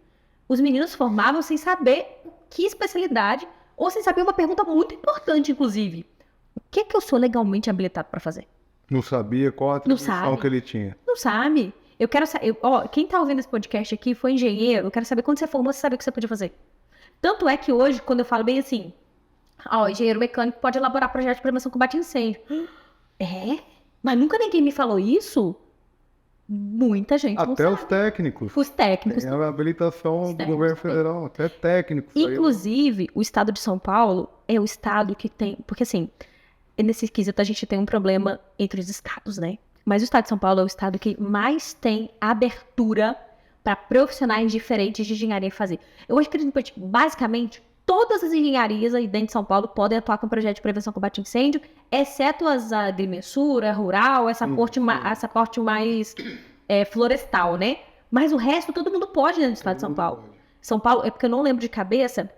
Os meninos formavam sem saber que especialidade, ou sem saber uma pergunta muito importante, inclusive. O que é que eu sou legalmente habilitado para fazer? Não sabia qual a atribuição que ele tinha. Não sabe. Eu quero saber. Quem está ouvindo esse podcast aqui foi engenheiro. Eu quero saber quando você formou, você sabe o que você podia fazer. Tanto é que hoje, quando eu falo bem assim, engenheiro mecânico pode elaborar projeto de prevenção e combate a incêndio. É? Mas nunca ninguém me falou isso? Muita gente não até sabe. Os técnicos. Os técnicos. Tem a habilitação do governo federal, até técnicos. Inclusive, o estado de São Paulo é o estado que tem... Porque assim, nesse quesito a gente tem um problema entre os estados, né? Mas o estado de São Paulo é o estado que mais tem abertura para profissionais diferentes de engenharia fazer. Eu acredito que, basicamente, todas as engenharias aí dentro de São Paulo podem atuar com projeto de prevenção e combate a incêndio, exceto as agrimensura, rural, essa parte mais florestal, né? Mas o resto, todo mundo pode dentro do estado de São Paulo. São Paulo, é porque eu não lembro de cabeça,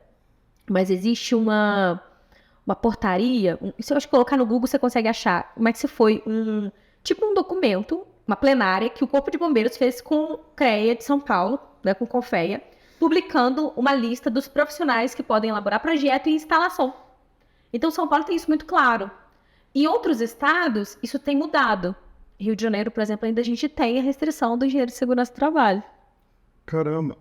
mas existe uma portaria, se eu colocar no Google você consegue achar, mas se foi um documento uma plenária que o Corpo de Bombeiros fez com o CREA de São Paulo, né, com o CONFEA, publicando uma lista dos profissionais que podem elaborar projeto e instalação. Então, São Paulo tem isso muito claro. Em outros estados, isso tem mudado. Rio de Janeiro, por exemplo, ainda a gente tem a restrição do engenheiro de segurança do trabalho. Caramba.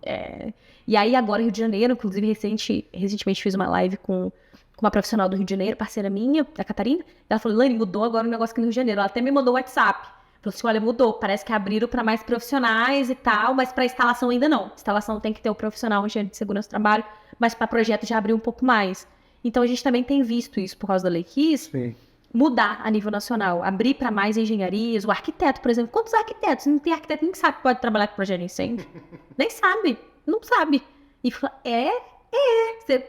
E aí, agora, Rio de Janeiro, inclusive, recentemente fiz uma live com uma profissional do Rio de Janeiro, parceira minha, a Catarina. Ela falou, Lani, mudou agora o negócio aqui no Rio de Janeiro. Ela até me mandou o WhatsApp. Falou assim, olha, mudou. Parece que abriram para mais profissionais e tal, mas para instalação ainda não. Instalação tem que ter o profissional engenheiro de segurança do trabalho, mas para projeto já abriu um pouco mais. Então, a gente também tem visto isso por causa da Lei Kiss. Sim. Mudar a nível nacional, abrir para mais engenharias. O arquiteto, por exemplo, quantos arquitetos? Não tem arquiteto nem sabe que pode trabalhar com projeto de incêndio. Nem sabe, não sabe. E fala,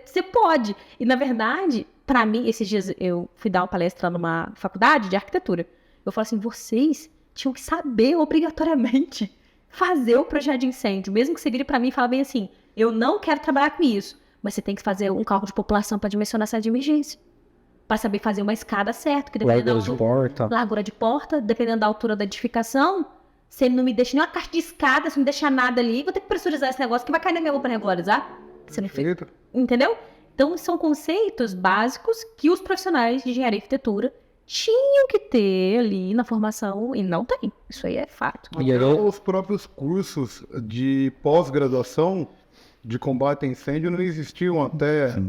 você pode. E na verdade, para mim, esses dias eu fui dar uma palestra numa faculdade de arquitetura. Eu falo assim, vocês tinham que saber obrigatoriamente fazer o projeto de incêndio. Mesmo que você vire para mim e fale bem assim, eu não quero trabalhar com isso, mas você tem que fazer um cálculo de população para dimensionar a sala de emergência. Para saber fazer uma escada certa. Largura de porta. Largura de porta, dependendo da altura da edificação. Se ele não me deixa nem uma caixa de escada, se não deixar nada ali, vou ter que pressurizar esse negócio que vai cair na minha mão para regularizar. Você não fez. Entendeu? Então, são conceitos básicos que os profissionais de engenharia e arquitetura tinham que ter ali na formação e não tem. Isso aí é fato. E os próprios cursos de pós-graduação de combate a incêndio não existiam até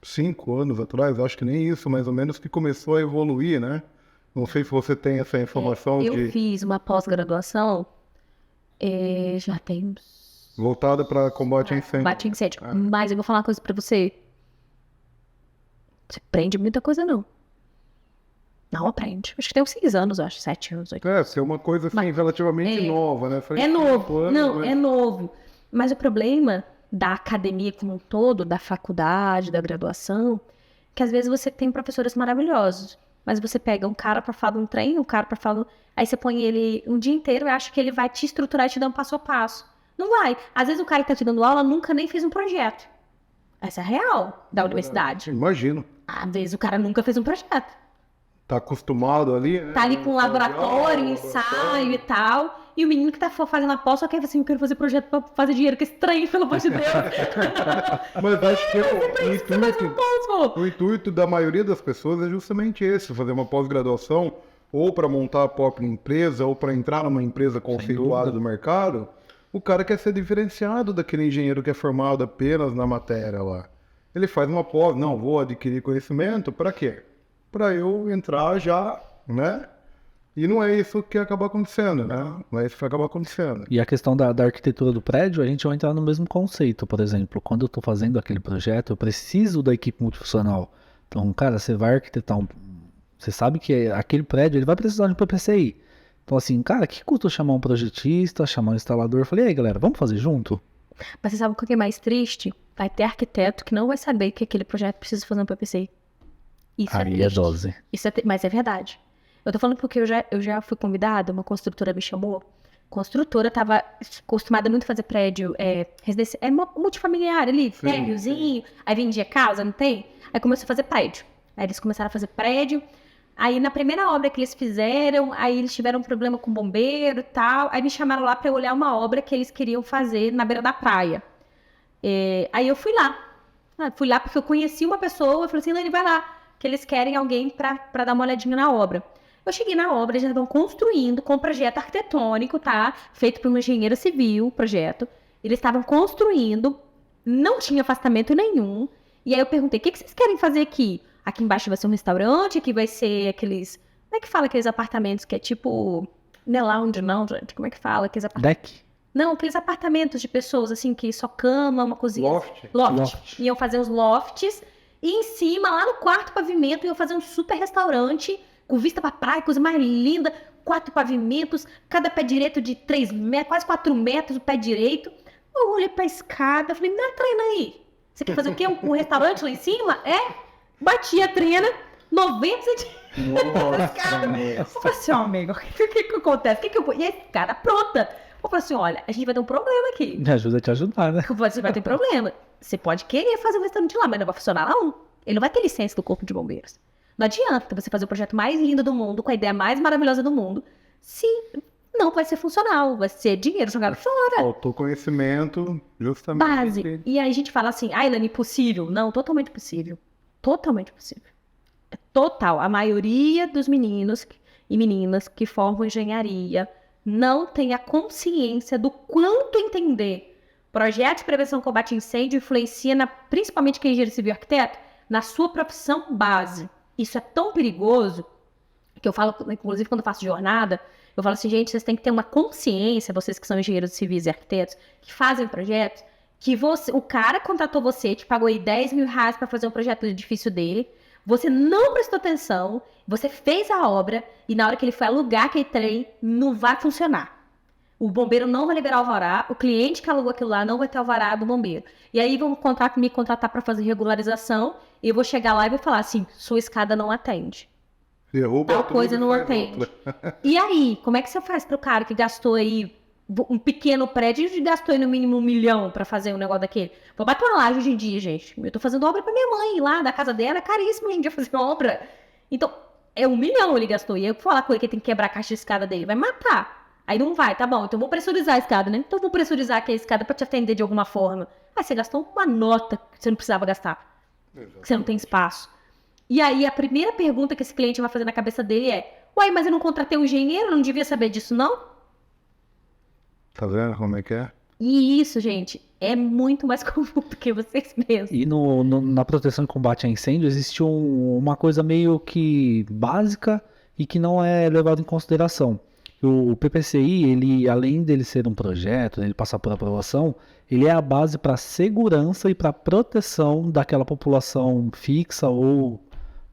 5 anos atrás, acho que nem isso, mais ou menos, que começou a evoluir, né? Não sei se você tem essa informação. Eu fiz uma pós-graduação, já tem... voltada para combate a incêndio. Combate a incêndio. Mas eu vou falar uma coisa para você. Você aprende muita coisa, não. Não aprende. Acho que tem uns 6 anos, acho. 7 anos, 8 anos. É uma coisa assim, relativamente nova, né? É novo. É novo. Mas o problema da academia como um todo, da faculdade, da graduação, que às vezes você tem professores maravilhosos, mas você pega um cara para falar um trem, um cara para falar... Aí você põe ele um dia inteiro e acha que ele vai te estruturar e te dar um passo a passo. Não vai. Às vezes o cara que tá te dando aula nunca nem fez um projeto. Essa é a real da universidade. Imagino. Às vezes o cara nunca fez um projeto. Tá acostumado ali, né? Tá ali com laboratório, ensaio e tal. E o menino que tá fazendo a pós só quer assim, eu quero fazer projeto pra fazer dinheiro, que é estranho, pelo amor de Deus. Mas acho que o intuito da maioria das pessoas é justamente esse, fazer uma pós-graduação ou para montar a própria empresa ou para entrar numa empresa conceituada do mercado. O cara quer ser diferenciado daquele engenheiro que é formado apenas na matéria lá. Ele faz uma pós, não, vou adquirir conhecimento, para quê? Para eu entrar já, né? E não é isso que acaba acontecendo, né? Não é isso que acaba acontecendo. E a questão da arquitetura do prédio, a gente vai entrar no mesmo conceito, por exemplo. Quando eu estou fazendo aquele projeto, eu preciso da equipe multifuncional. Então, cara, você vai arquitetar Você sabe que aquele prédio, ele vai precisar de um PPCI. Então, assim, cara, que custa eu chamar um projetista, chamar um instalador? Eu falei, e aí, galera, vamos fazer junto? Mas você sabe o que é mais triste? Vai ter arquiteto que não vai saber que aquele projeto precisa fazer um PPCI. Isso aí é dose. Mas é verdade. Eu tô falando porque eu já fui convidada, uma construtora me chamou. Construtora tava acostumada muito a fazer prédio residencial, multifamiliar ali, térriozinho. Aí vendia casa, não tem? Aí começou a fazer prédio. Aí eles começaram a fazer prédio. Aí na primeira obra que eles fizeram, aí eles tiveram um problema com o bombeiro e tal. Aí me chamaram lá pra eu olhar uma obra que eles queriam fazer na beira da praia. Aí eu fui lá. Fui lá porque eu conheci uma pessoa, eu falei assim, Lani, vai lá, que eles querem alguém pra dar uma olhadinha na obra. Eu cheguei na obra, eles já estavam construindo com projeto arquitetônico, tá? Feito por um engenheiro civil, o projeto. Eles estavam construindo, não tinha afastamento nenhum. E aí eu perguntei, o que vocês querem fazer aqui? Aqui embaixo vai ser um restaurante, aqui vai ser aqueles... Como é que fala aqueles apartamentos que é tipo... Não é lounge, não, gente. Como é que fala? Aqueles Deck? Não, aqueles apartamentos de pessoas, assim, que só cama, uma cozinha... Loft. Iam fazer uns lofts. E em cima, lá no quarto pavimento, iam fazer um super restaurante... com vista pra praia, coisa mais linda, 4 pavimentos, cada pé direito de 3 metros, quase 4 metros o pé direito. Eu olhei pra escada, falei, me treina aí. Você quer fazer o quê? Um restaurante lá em cima? Bati a trena, 90 centímetros. Eu falei assim, amigo, o que acontece? E a escada pronta. Eu falei assim, olha, a gente vai ter um problema aqui. Me ajuda a te ajudar, né? Você vai ter problema. Você pode querer fazer um restaurante lá, mas não vai funcionar lá, não. Ele não vai ter licença do Corpo de Bombeiros. Não adianta você fazer o projeto mais lindo do mundo, com a ideia mais maravilhosa do mundo, se não vai ser funcional, vai ser dinheiro jogado fora. Faltou conhecimento, justamente. Base. E aí a gente fala assim, Ilane, impossível. Não, totalmente possível. Totalmente possível. É total. A maioria dos meninos e meninas que formam engenharia não tem a consciência do quanto entender projeto de prevenção e combate a incêndio influencia, principalmente quem é engenheiro civil e arquiteto, na sua profissão base. Isso é tão perigoso que eu falo, inclusive quando eu faço jornada, eu falo assim, gente, vocês têm que ter uma consciência, vocês que são engenheiros civis e arquitetos, que fazem projetos, que o cara contratou você, te pagou aí R$10.000 para fazer um projeto do edifício dele, você não prestou atenção, você fez a obra, e na hora que ele foi alugar aquele trem, não vai funcionar. O bombeiro não vai liberar o alvará, o cliente que alugou aquilo lá não vai ter alvará do bombeiro. E aí vão me contratar para fazer regularização, e eu vou chegar lá e vou falar assim, sua escada não atende. Derruba Tal tudo coisa e não faz atende. outra. E aí, como é que você faz para o cara que gastou aí um pequeno prédio e gastou aí no mínimo 1 milhão para fazer um negócio daquele? Vou bater uma laje hoje em dia, gente. Eu tô fazendo obra para minha mãe lá, da casa dela, é caríssimo hoje em dia fazer obra. Então, é 1 milhão ele gastou. E eu vou falar com ele que tem que quebrar a caixa de escada dele, vai matar. Aí não vai, tá bom, então vou pressurizar a escada, né? Então vou pressurizar aqui a escada para te atender de alguma forma. Aí você gastou uma nota que você não precisava gastar, que você não tem espaço. E aí a primeira pergunta que esse cliente vai fazer na cabeça dele é: uai, mas eu não contratei um engenheiro, eu não devia saber disso, não? Tá vendo como é que é? E isso, gente, é muito mais comum do que vocês mesmos. E na proteção e combate a incêndio existe uma coisa meio que básica e que não é levado em consideração. O PPCI, ele, além dele ser um projeto, ele passar por aprovação, ele é a base para segurança e para proteção daquela população fixa ou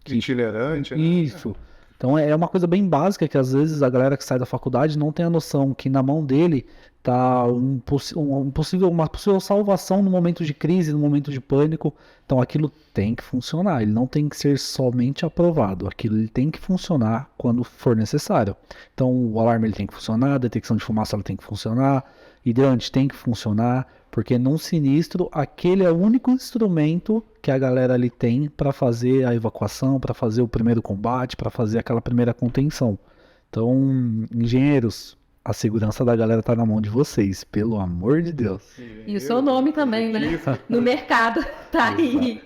Itinerante, né? isso. Então é uma coisa bem básica que às vezes a galera que sai da faculdade não tem a noção que na mão dele tá uma possível salvação no momento de crise, no momento de pânico. Então aquilo tem que funcionar, ele não tem que ser somente aprovado, aquilo ele tem que funcionar quando for necessário. Então o alarme ele tem que funcionar, a detecção de fumaça ela tem que funcionar, hidrante tem que funcionar, porque num sinistro aquele é o único instrumento que a galera ali tem para fazer a evacuação, para fazer o primeiro combate, para fazer aquela primeira contenção. Então, engenheiros, a segurança da galera tá na mão de vocês, pelo amor de Deus. E o seu nome também, né? No mercado, tá aí.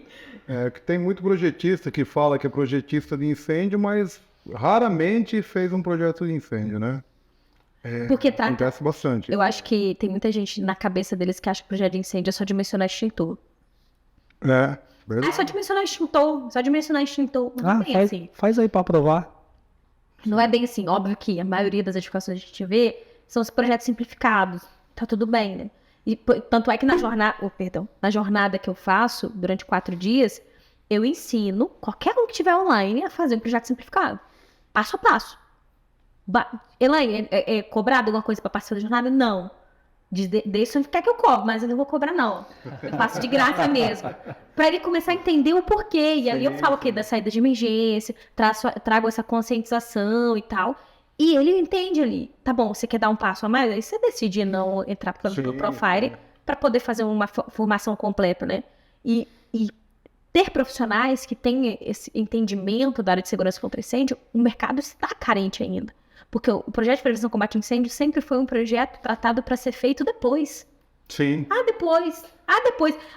É que tem muito projetista que fala que é projetista de incêndio, mas raramente fez um projeto de incêndio, né? Porque Acontece bastante. eu acho que tem muita gente na cabeça deles que acha que projeto de incêndio é só dimensionar extintor. É, verdade. Só dimensionar extintor, só dimensionar extintor. Não é bem assim. Faz aí para aprovar. Não é bem assim. Óbvio que a maioria das edificações que a gente vê são os projetos simplificados. Tá tudo bem, né? E tanto é que na jornada que eu faço, durante 4 dias, eu ensino qualquer um que estiver online a fazer um projeto simplificado. Passo a passo. Elaine, é cobrado alguma coisa para participar da jornada? Não. Deixa quer que eu cobre, mas eu não vou cobrar, não. Eu faço de graça mesmo. Para ele começar a entender o porquê. E aí eu falo o quê? Da saída de emergência, trago essa conscientização e tal. E ele entende ali. Tá bom, você quer dar um passo a mais? Aí você decide não entrar pro Profire para poder fazer uma formação completa, né? E ter profissionais que tenham esse entendimento da área de segurança contra incêndio, o mercado está carente ainda. Porque o projeto de prevenção e combate a incêndio sempre foi um projeto tratado para ser feito depois. Sim. Depois.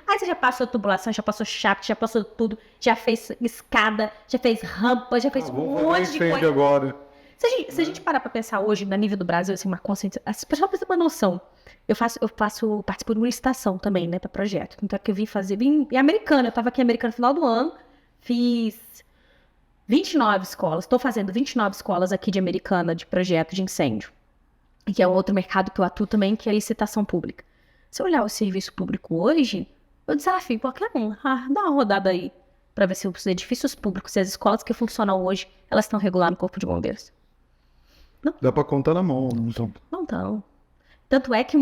Aí você já passou tubulação, já passou shaft, já passou tudo, já fez escada, já fez rampa, já fez um monte de coisa. Agora. Se a gente parar para pensar hoje, no nível do Brasil, assim, uma consciência, as pessoas precisam ter uma noção. Eu participo de uma licitação também, né, para projeto. Então, que eu vim em Americana, eu estava aqui em Americana no final do ano, fiz 29 escolas, estou fazendo 29 escolas aqui de Americana de projeto de incêndio, que é um outro mercado que eu atuo também, que é a licitação pública. Se eu olhar o serviço público hoje, eu desafio qualquer um, dá uma rodada aí, para ver se os edifícios públicos e as escolas que funcionam hoje, elas estão reguladas no Corpo de Bombeiros. Não. Dá para contar na mão. Não estão. Tanto é que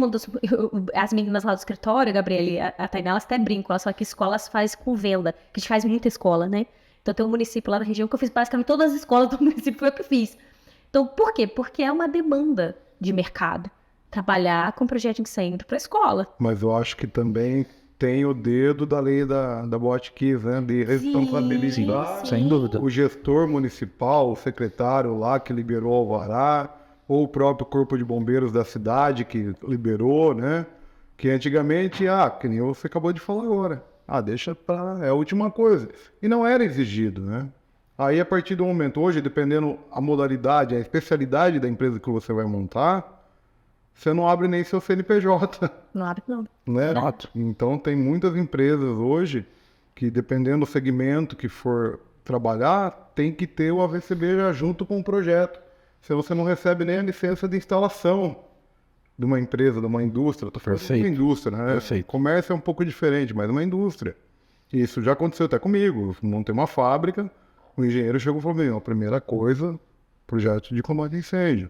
as meninas lá do escritório, a Gabriela e a Tainá, elas até brincam, elas falam que escolas faz com venda, que a gente faz muita escola, né? Então tem um município lá na região que eu fiz basicamente todas as escolas do município, foi eu que fiz. Então por quê? Porque é uma demanda de mercado trabalhar com projeto de incêndio para a escola. Mas eu acho que também tem o dedo da lei da Botkiss, né? De responsabilizar sem dúvida. o gestor municipal, o secretário lá que liberou o alvará, ou o próprio Corpo de Bombeiros da cidade que liberou, né? Que antigamente, que nem você acabou de falar agora. Deixa pra... é a última coisa. E não era exigido, né? Aí, a partir do momento, hoje, dependendo a modalidade, a especialidade da empresa que você vai montar, você não abre nem seu CNPJ. Não abre, não. Né? Noto. Então, tem muitas empresas hoje que, dependendo do segmento que for trabalhar, tem que ter o AVCB já junto com o projeto. Senão você não recebe nem a licença de instalação de uma empresa, de uma indústria. Estou falando de uma indústria, né? Perfeito. Comércio é um pouco diferente, mas uma indústria. Isso já aconteceu até comigo. Eu montei uma fábrica, o engenheiro chegou e falou: a primeira coisa, projeto de combate a incêndio.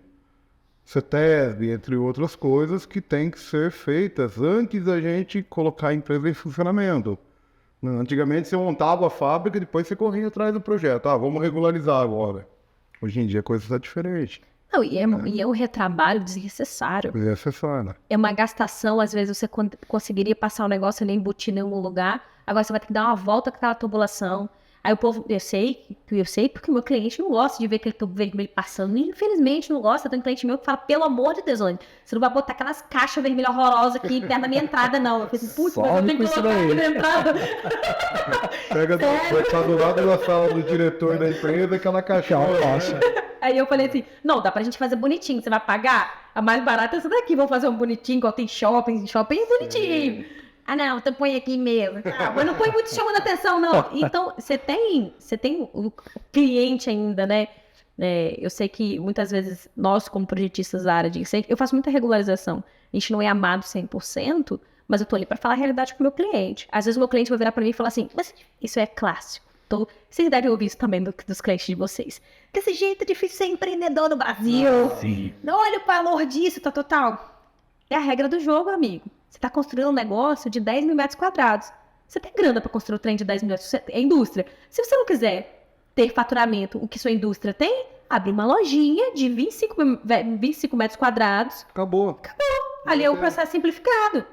CETESB, entre outras coisas, que tem que ser feitas antes da gente colocar a empresa em funcionamento. Antigamente você montava a fábrica e depois você corria atrás do projeto. Vamos regularizar agora. Hoje em dia a coisa está diferente. Não, e é um retrabalho desnecessário. É necessário. É uma gastação, às vezes você conseguiria passar o negócio ali embutido em algum lugar, agora você vai ter que dar uma volta com aquela tubulação. Aí o povo, eu sei porque o meu cliente não gosta de ver aquele tubo vermelho passando, infelizmente não gosta. Tem um cliente meu que fala: pelo amor de Deus, Lani, você não vai botar aquelas caixas vermelhas horrorosas aqui perto da minha entrada, não. Eu falei assim: putz, mas eu tenho que colocar aqui na entrada. Vai estar do lado da sala do diretor da empresa, aquela caixinha. Aí eu falei assim: não, dá pra gente fazer bonitinho, você vai pagar? A mais barata é essa daqui, vamos fazer um bonitinho, igual tem shopping é bonitinho. Não, então põe aqui mesmo. Mas não põe muito chamando atenção, não. Então, você tem o cliente ainda, né? Eu sei que muitas vezes nós, como projetistas da área de incêndio, eu faço muita regularização. A gente não é amado 100%, mas eu tô ali para falar a realidade com o meu cliente. Às vezes o meu cliente vai virar para mim e falar assim: mas isso é clássico. Vocês devem ouvir isso também dos clientes de vocês. Desse jeito é difícil ser empreendedor no Brasil. Sim. Olha o valor disso, total. É a regra do jogo, amigo. Você está construindo um negócio de 10 mil metros quadrados. Você tem grana para construir um trem de 10 mil metros. É indústria. Se você não quiser ter faturamento, o que sua indústria tem, abre uma lojinha de 25 metros quadrados. Acabou. Ali é o processo simplificado.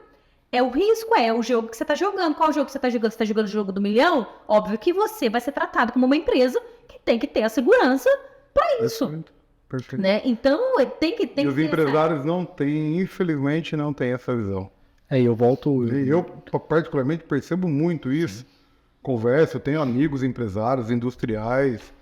O risco é o jogo que você está jogando. Qual jogo que você está jogando? Você está jogando o jogo do milhão? Óbvio que você vai ser tratado como uma empresa que tem que ter a segurança para isso. Perfeito. Né? Então, tem que E os empresários não têm, infelizmente, não têm essa visão. Eu volto... Eu, particularmente, percebo muito isso. Converso, eu tenho amigos empresários, industriais,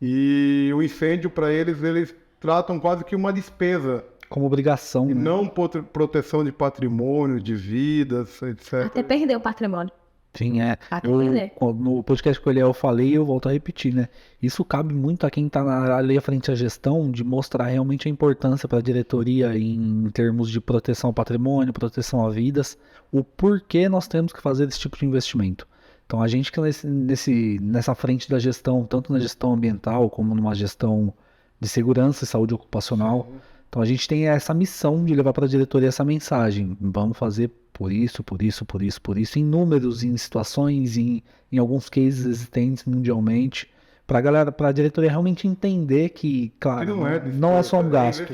e o incêndio, para eles tratam quase que uma despesa. Como obrigação, E né? não proteção de patrimônio, de vidas, etc. Até perder o patrimônio. Sim, Até perder. No podcast que eu falei, eu volto a repetir, né? Isso cabe muito a quem está ali à frente da gestão, de mostrar realmente a importância para a diretoria em termos de proteção ao patrimônio, proteção a vidas, o porquê nós temos que fazer esse tipo de investimento. Então, a gente que nessa frente da gestão, tanto na gestão ambiental como numa gestão de segurança e saúde ocupacional, então a gente tem essa missão de levar para a diretoria essa mensagem. Vamos fazer por isso, em números, em situações, em alguns cases existentes mundialmente, para a diretoria realmente entender que, claro, não é só um gasto,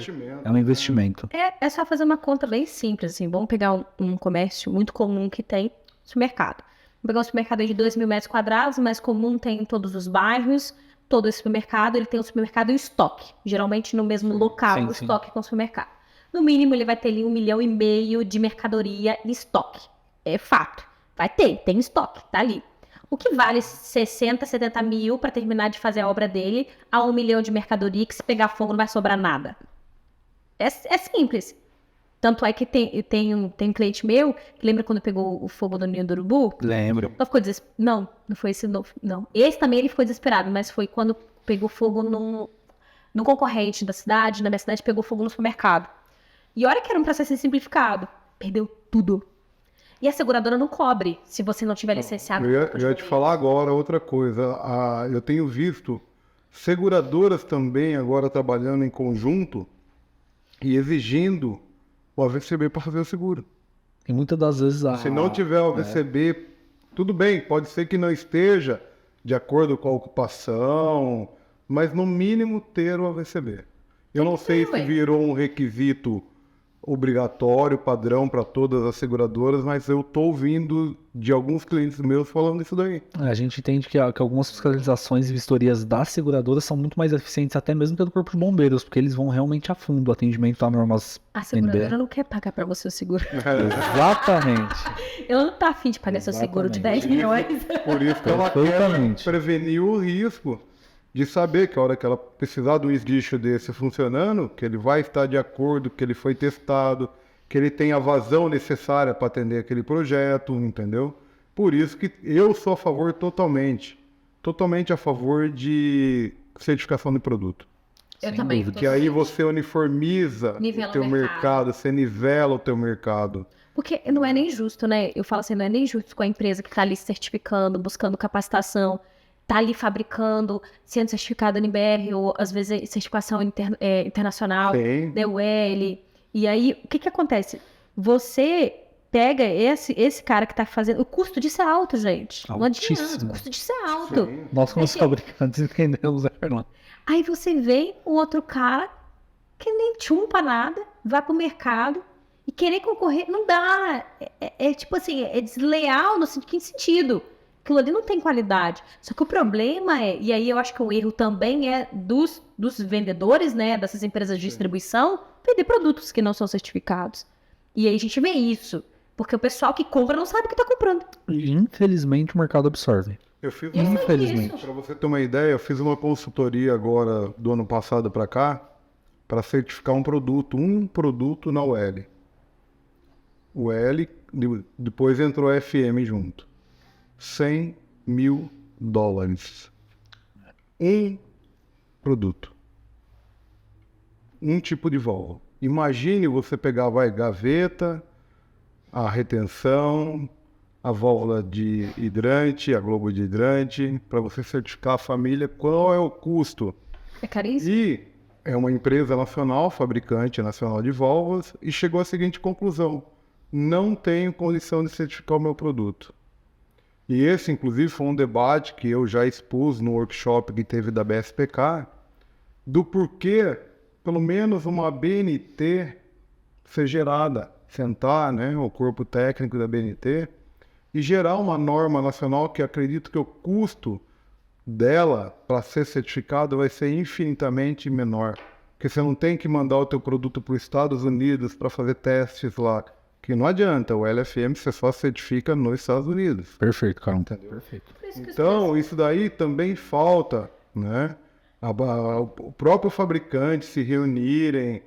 é um investimento. É só fazer uma conta bem simples, assim. Vamos pegar um comércio muito comum que tem supermercado. Vamos pegar um supermercado aí de 2 mil metros quadrados, mais comum tem em todos os bairros. Todo esse supermercado, ele tem um supermercado e um estoque. Geralmente no mesmo local, o estoque com o supermercado. No mínimo, ele vai ter ali 1,5 milhão de mercadoria em estoque. É fato. Vai ter, tem estoque, tá ali. O que vale 60, 70 mil para terminar de fazer a obra dele a 1 milhão de mercadoria que se pegar fogo não vai sobrar nada. É simples. Tanto é que tem um cliente meu, que lembra quando pegou o fogo no Ninho do Urubu? Lembro. Não ficou desesperado. Não foi esse novo. Não. Esse também ele ficou desesperado, mas foi quando pegou fogo no concorrente da cidade, na minha cidade, pegou fogo no supermercado. E olha que era um processo simplificado. Perdeu tudo. E a seguradora não cobre se você não tiver licenciado. Eu ia te falar agora outra coisa. Eu tenho visto seguradoras também agora trabalhando em conjunto e exigindo o AVCB para fazer o seguro. E muitas das vezes... Se não tiver o AVCB, tudo bem, pode ser que não esteja de acordo com a ocupação, mas no mínimo ter o AVCB. Eu não sei se virou um requisito obrigatório, padrão para todas as seguradoras, mas eu estou ouvindo de alguns clientes meus falando isso daí. A gente entende que algumas fiscalizações e vistorias das seguradoras são muito mais eficientes até mesmo que do Corpo de Bombeiros, porque eles vão realmente a fundo o atendimento a normas A seguradora NB. não quer pagar para você o seguro. Exatamente. Ela não tá afim de pagar seu seguro de 10 milhões. Por isso que ela quer Perfeitamente. prevenir o risco de saber que a hora que ela precisar de um esguicho desse funcionando, que ele vai estar de acordo, que ele foi testado, que ele tem a vazão necessária para atender aquele projeto, entendeu? Por isso que eu sou a favor totalmente a favor de certificação de produto. Eu Sem também. dúvida. Que aí você uniformiza Nivela o teu o mercado. mercado, você nivela o teu mercado. Porque não é nem justo, né? Eu falo assim, não é nem justo com a empresa que está ali certificando, buscando capacitação, está ali fabricando, sendo certificado NBR, ou às vezes certificação internacional, Tem. DUL. E aí, o que que acontece? Você pega esse cara que está fazendo... O custo disso é alto, gente. Não adianta, Altíssimo. o custo disso é alto. Sim. Nós, como Aí, fabricantes, entendemos, Erlan. Aí você vê um outro cara que nem chumpa nada, vai pro mercado e querer concorrer, não dá. É tipo assim, é desleal no que sentido? Aquilo ali não tem qualidade. Só que o problema e aí eu acho que o erro também é dos vendedores, né, dessas empresas de distribuição, vender produtos que não são certificados. E aí a gente vê isso, porque o pessoal que compra não sabe o que está comprando. E, infelizmente, o mercado absorve. Eu fiz Infelizmente. Para você ter uma ideia, eu fiz uma consultoria agora do ano passado para cá para certificar um produto na UL. O L, depois entrou a FM junto. $100 mil. Um produto. Um tipo de válvula. Imagine você pegar, gaveta, a retenção, a válvula de hidrante, a globo de hidrante, para você certificar a família, qual é o custo? É caríssimo. E é uma empresa nacional, fabricante nacional de válvulas, e chegou à seguinte conclusão: não tenho condição de certificar o meu produto. E esse, inclusive, foi um debate que eu já expus no workshop que teve da BSPK, do porquê, pelo menos uma BNT ser gerada, sentar, né, o corpo técnico da BNT, e gerar uma norma nacional que acredito que o custo dela para ser certificado vai ser infinitamente menor. Porque você não tem que mandar o teu produto para os Estados Unidos para fazer testes lá. Que não adianta, o LFM você só certifica nos Estados Unidos. Perfeito, Carol. Perfeito. Então, isso daí também falta, né? O próprio fabricante se reunirem,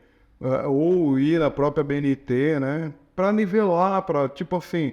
ou ir na própria BNT, né? Para nivelar, para tipo assim,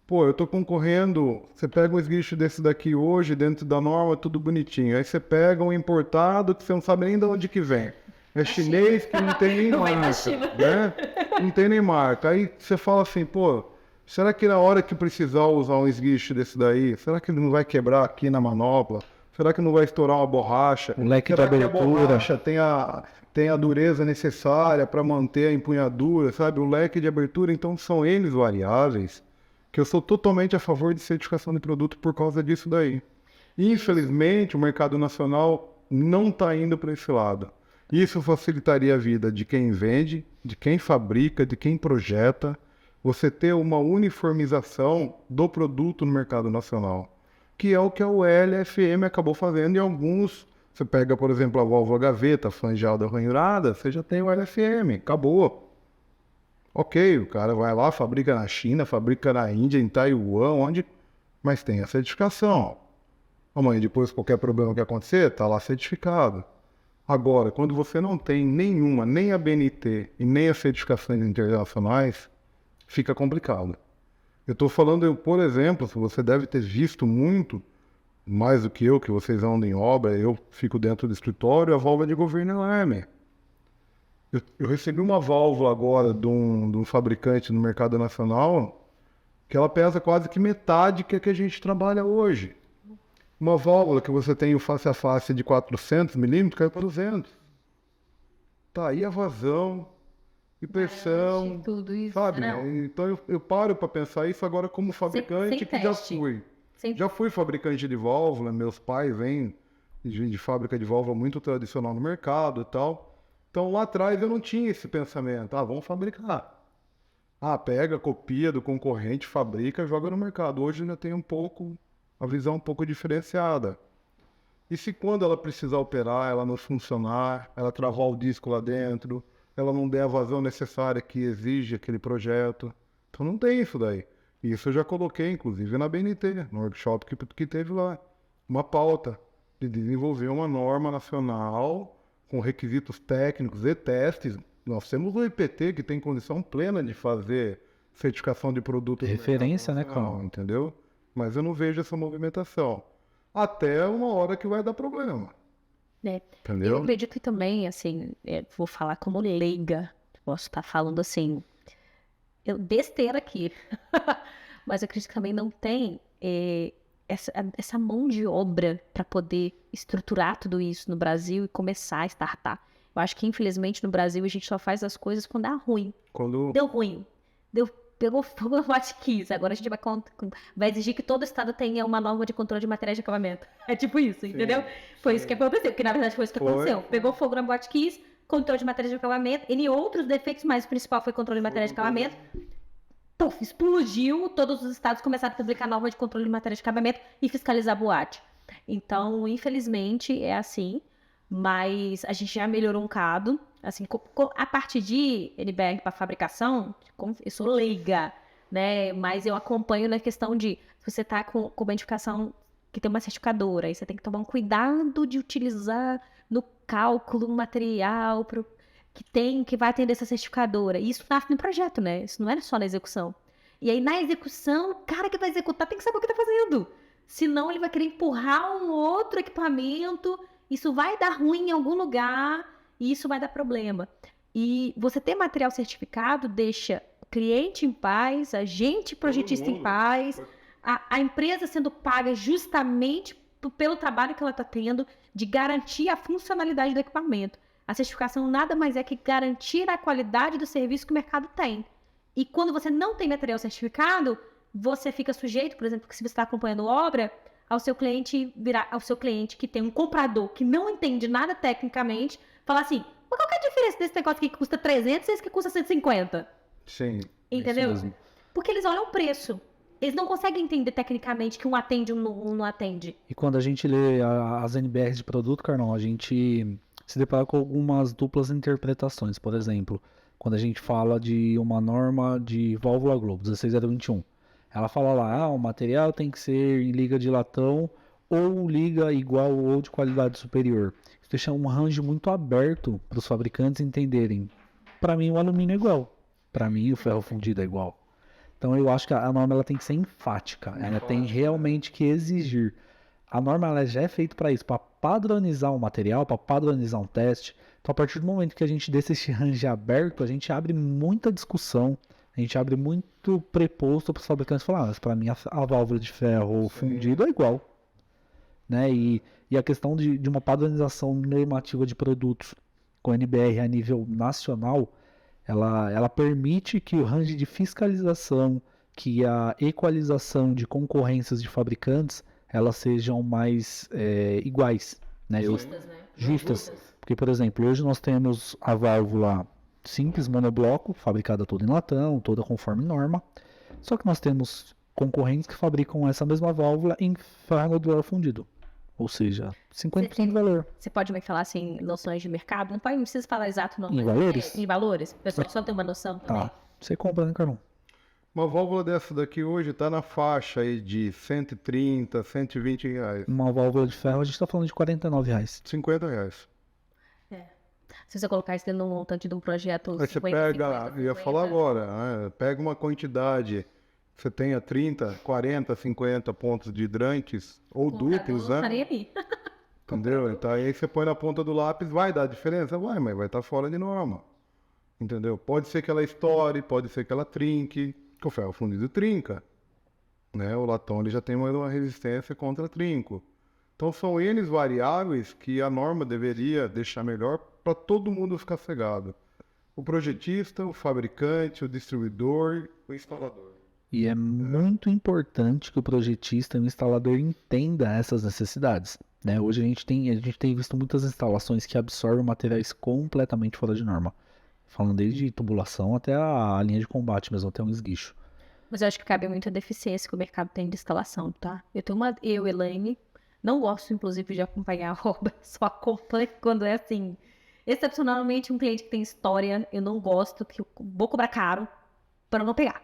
pô, eu tô concorrendo, você pega um esguicho desse daqui hoje, dentro da norma, tudo bonitinho. Aí você pega um importado que você não sabe nem de onde que vem. É chinês que não tem nem Não vem da marca, China. né? Não tem nem marca. Aí você fala assim, pô, será que na hora que precisar usar um esguicho desse daí, será que ele não vai quebrar aqui na manopla? Será que não vai estourar uma borracha? O leque de Será que a abertura. borracha tem a dureza necessária para manter a empunhadura, sabe? O leque de abertura, então são eles variáveis que eu sou totalmente a favor de certificação de produto por causa disso daí. Infelizmente, o mercado nacional não está indo para esse lado. Isso facilitaria a vida de quem vende, de quem fabrica, de quem projeta, você ter uma uniformização do produto no mercado nacional, que é o que a UL-FM acabou fazendo em alguns. Você pega, por exemplo, a válvula gaveta, flangeada ranhurada, você já tem o LFM, acabou. Ok, o cara vai lá, fabrica na China, fabrica na Índia, em Taiwan, onde... mas tem a certificação. Amanhã, depois, qualquer problema que acontecer, está lá certificado. Agora, quando você não tem nenhuma, nem a BNT e nem as certificações internacionais, fica complicado. Eu estou falando, por exemplo, se você deve ter visto muito, mais do que eu, que vocês andam em obra, eu fico dentro do escritório, a válvula de governo alarme. Eu recebi uma válvula agora de um fabricante no mercado nacional que ela pesa quase que metade que a que a gente trabalha hoje. Uma válvula que você tem o face a face de 400 milímetros caiu para 200. Tá aí a vazão e pressão, Tudo isso, sabe? não. Então eu paro para pensar isso agora como fabricante sem que já teste. fui. Sem- Já fui fabricante de válvula, meus pais vêm de fábrica de válvula muito tradicional no mercado e tal. Então lá atrás eu não tinha esse pensamento, vamos fabricar. Pega, copia do concorrente, fabrica, joga no mercado. Hoje ainda tem a visão um pouco diferenciada. E se quando ela precisar operar, ela não funcionar, ela travar o disco lá dentro, ela não der a vazão necessária que exige aquele projeto. Então não tem isso daí. Isso eu já coloquei, inclusive, na BNT, no workshop que teve lá. Uma pauta de desenvolver uma norma nacional com requisitos técnicos e testes. Nós temos o IPT que tem condição plena de fazer certificação de produto. Referência, né, nacional, Carl? entendeu? Mas eu não vejo essa movimentação. Até uma hora que vai dar problema. Né? Entendeu? Eu acredito que também, assim, vou falar como leiga, posso estar falando assim, besteira aqui, mas eu acredito que também não tem essa mão de obra para poder estruturar tudo isso no Brasil e começar a startar. Eu acho que, infelizmente, no Brasil a gente só faz as coisas quando dá ruim. Deu ruim. Pegou fogo no botkiss. Agora a gente vai exigir que todo estado tenha uma norma de controle de materiais de acabamento. É tipo isso, entendeu? Foi isso que aconteceu, porque na verdade foi isso que aconteceu. Pegou fogo no botkiss, controle de materiais de acabamento, e outros defeitos, mas o principal foi controle de materiais de acabamento. Puf, explodiu, todos os estados começaram a publicar norma de controle de materiais de acabamento e fiscalizar a boate. Então, infelizmente, é assim, mas a gente já melhorou um bocado. Assim, a parte de NBR para fabricação, eu sou leiga, né? Mas eu acompanho na questão de, se você está com uma identificação que tem uma certificadora, aí você tem que tomar um cuidado de utilizar no cálculo um material que vai atender essa certificadora. E isso nasce no projeto, né? Isso não é só na execução. E aí, na execução, o cara que vai executar tem que saber o que está fazendo. Senão, ele vai querer empurrar um outro equipamento, isso vai dar ruim em algum lugar, e isso vai dar problema. E você ter material certificado deixa o cliente em paz, a gente projetista em paz, a empresa sendo paga justamente pelo trabalho que ela está tendo de garantir a funcionalidade do equipamento. A certificação nada mais é que garantir a qualidade do serviço que o mercado tem. E quando você não tem material certificado, você fica sujeito, por exemplo, que se você está acompanhando obra, ao seu cliente que tem um comprador que não entende nada tecnicamente, falar assim, mas qual que é a diferença desse negócio aqui que custa 300 e esse que custa 150? Sim. Entendeu? Porque eles olham o preço. Eles não conseguem entender tecnicamente que um atende e um não atende. E quando a gente lê as NBRs de produto, Carnal, a gente se depara com algumas duplas interpretações. Por exemplo, quando a gente fala de uma norma de válvula Globo, 16021, ela fala lá, o material tem que ser em liga de latão ou liga igual ou de qualidade superior. Isso deixa um range muito aberto para os fabricantes entenderem. Para mim, o alumínio é igual. Para mim, o ferro fundido é igual. Então, eu acho que a norma ela tem que ser enfática. Ela tem realmente que exigir. A norma ela já é feita para isso, para padronizar o material, para padronizar um teste. Então, a partir do momento que a gente deixa esse range aberto, a gente abre muita discussão. A gente abre muito preposto para os fabricantes falar, mas para mim a válvula de ferro fundido é igual. Né? E a questão de uma padronização normativa de produtos com NBR a nível nacional, ela permite que o range de fiscalização, que a equalização de concorrências de fabricantes, elas sejam mais iguais. Né? Justas. Porque, por exemplo, hoje nós temos a válvula simples, monobloco, fabricada toda em latão, toda conforme norma. Só que nós temos concorrentes que fabricam essa mesma válvula em ferro nodular fundido. Ou seja, 50% de valor. Você pode me falar assim, noções de mercado? Não precisa falar exato não. Em valores? Em valores? O pessoal só tem uma noção também. Tá. Você compra, né, Carlão? Uma válvula dessa daqui hoje está na faixa aí de 130, 120 reais. Uma válvula de ferro, a gente está falando de R$49. 50 reais. Se você colocar isso dentro de um montante de um projeto... Aí você pega, eu ia falar agora, né? Pega uma quantidade, você tenha 30, 40, 50 pontos de hidrantes ou duplos, né? Entendeu? Então aí você põe na ponta do lápis, vai dar diferença? Vai, mas vai estar fora de norma. Entendeu? Pode ser que ela estoure, pode ser que ela trinque, que o ferro fundido trinca. Né? O latão ele já tem uma resistência contra trinco. Então são N variáveis que a norma deveria deixar melhor para todo mundo ficar cegado. O projetista, o fabricante, o distribuidor, o instalador. E é muito importante que o projetista e o instalador entenda essas necessidades. né? Hoje a gente tem visto muitas instalações que absorvem materiais completamente fora de norma. Falando desde tubulação até a linha de combate mesmo, até um esguicho. Mas eu acho que cabe muito a deficiência que o mercado tem de instalação, tá? Eu, Elaine, não gosto, inclusive, de acompanhar a obra, só acompanho quando é assim. Excepcionalmente, um cliente que tem história, eu não gosto, que eu vou cobrar caro para não pegar.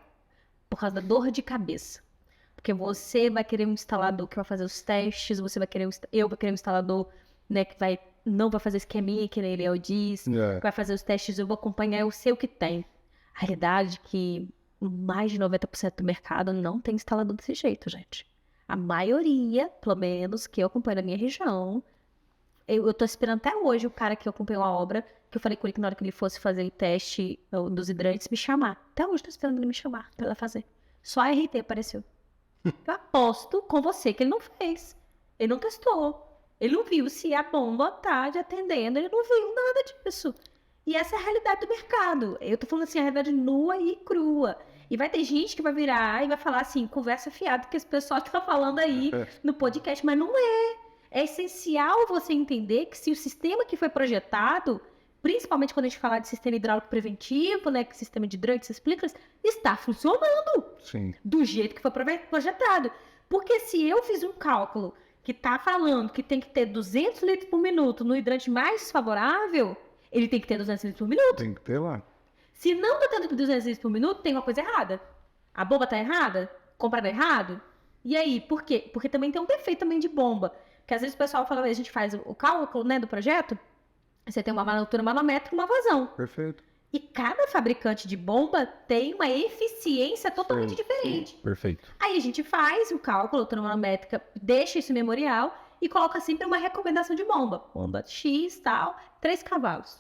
Por causa da dor de cabeça. Porque você vai querer um instalador que vai fazer os testes, eu vou querer um instalador, né, que não vai fazer esqueminha, que nem ele diz, que vai fazer os testes, eu vou acompanhar, eu sei o que tem. A realidade é que mais de 90% do mercado não tem instalador desse jeito, gente. A maioria, pelo menos, que eu acompanho na minha região, eu tô esperando até hoje o cara que acompanhou a obra, que eu falei com ele que na hora que ele fosse fazer o teste dos hidrantes, me chamar. Até hoje tô esperando ele me chamar pra ela fazer. Só a RT apareceu. Eu aposto com você que ele não fez. Ele não testou. Ele não viu se a bomba tá atendendo. Ele não viu nada disso. E essa é a realidade do mercado. Eu tô falando assim, a realidade nua e crua. E vai ter gente que vai virar e vai falar assim, conversa fiada que esse pessoal tá falando aí no podcast, mas não é. É essencial você entender que se o sistema que foi projetado, principalmente quando a gente fala de sistema hidráulico preventivo, né, que sistema de hidrantes, sprinklers, está funcionando. Sim. Do jeito que foi projetado. Porque se eu fiz um cálculo que está falando que tem que ter 200 litros por minuto no hidrante mais desfavorável, ele tem que ter 200 litros por minuto. Tem que ter lá. Se não está tendo 200 litros por minuto, tem uma coisa errada. A bomba está errada? Comprado errado? E aí, por quê? Porque também tem um defeito também de bomba. Porque às vezes o pessoal fala, a gente faz o cálculo, né, do projeto, você tem uma altura manométrica e uma vazão. Perfeito. E cada fabricante de bomba tem uma eficiência totalmente diferente. Perfeito. Aí a gente faz o cálculo, a altura manométrica, deixa isso memorial e coloca sempre uma recomendação de bomba. Bomba X, tal, 3 cavalos.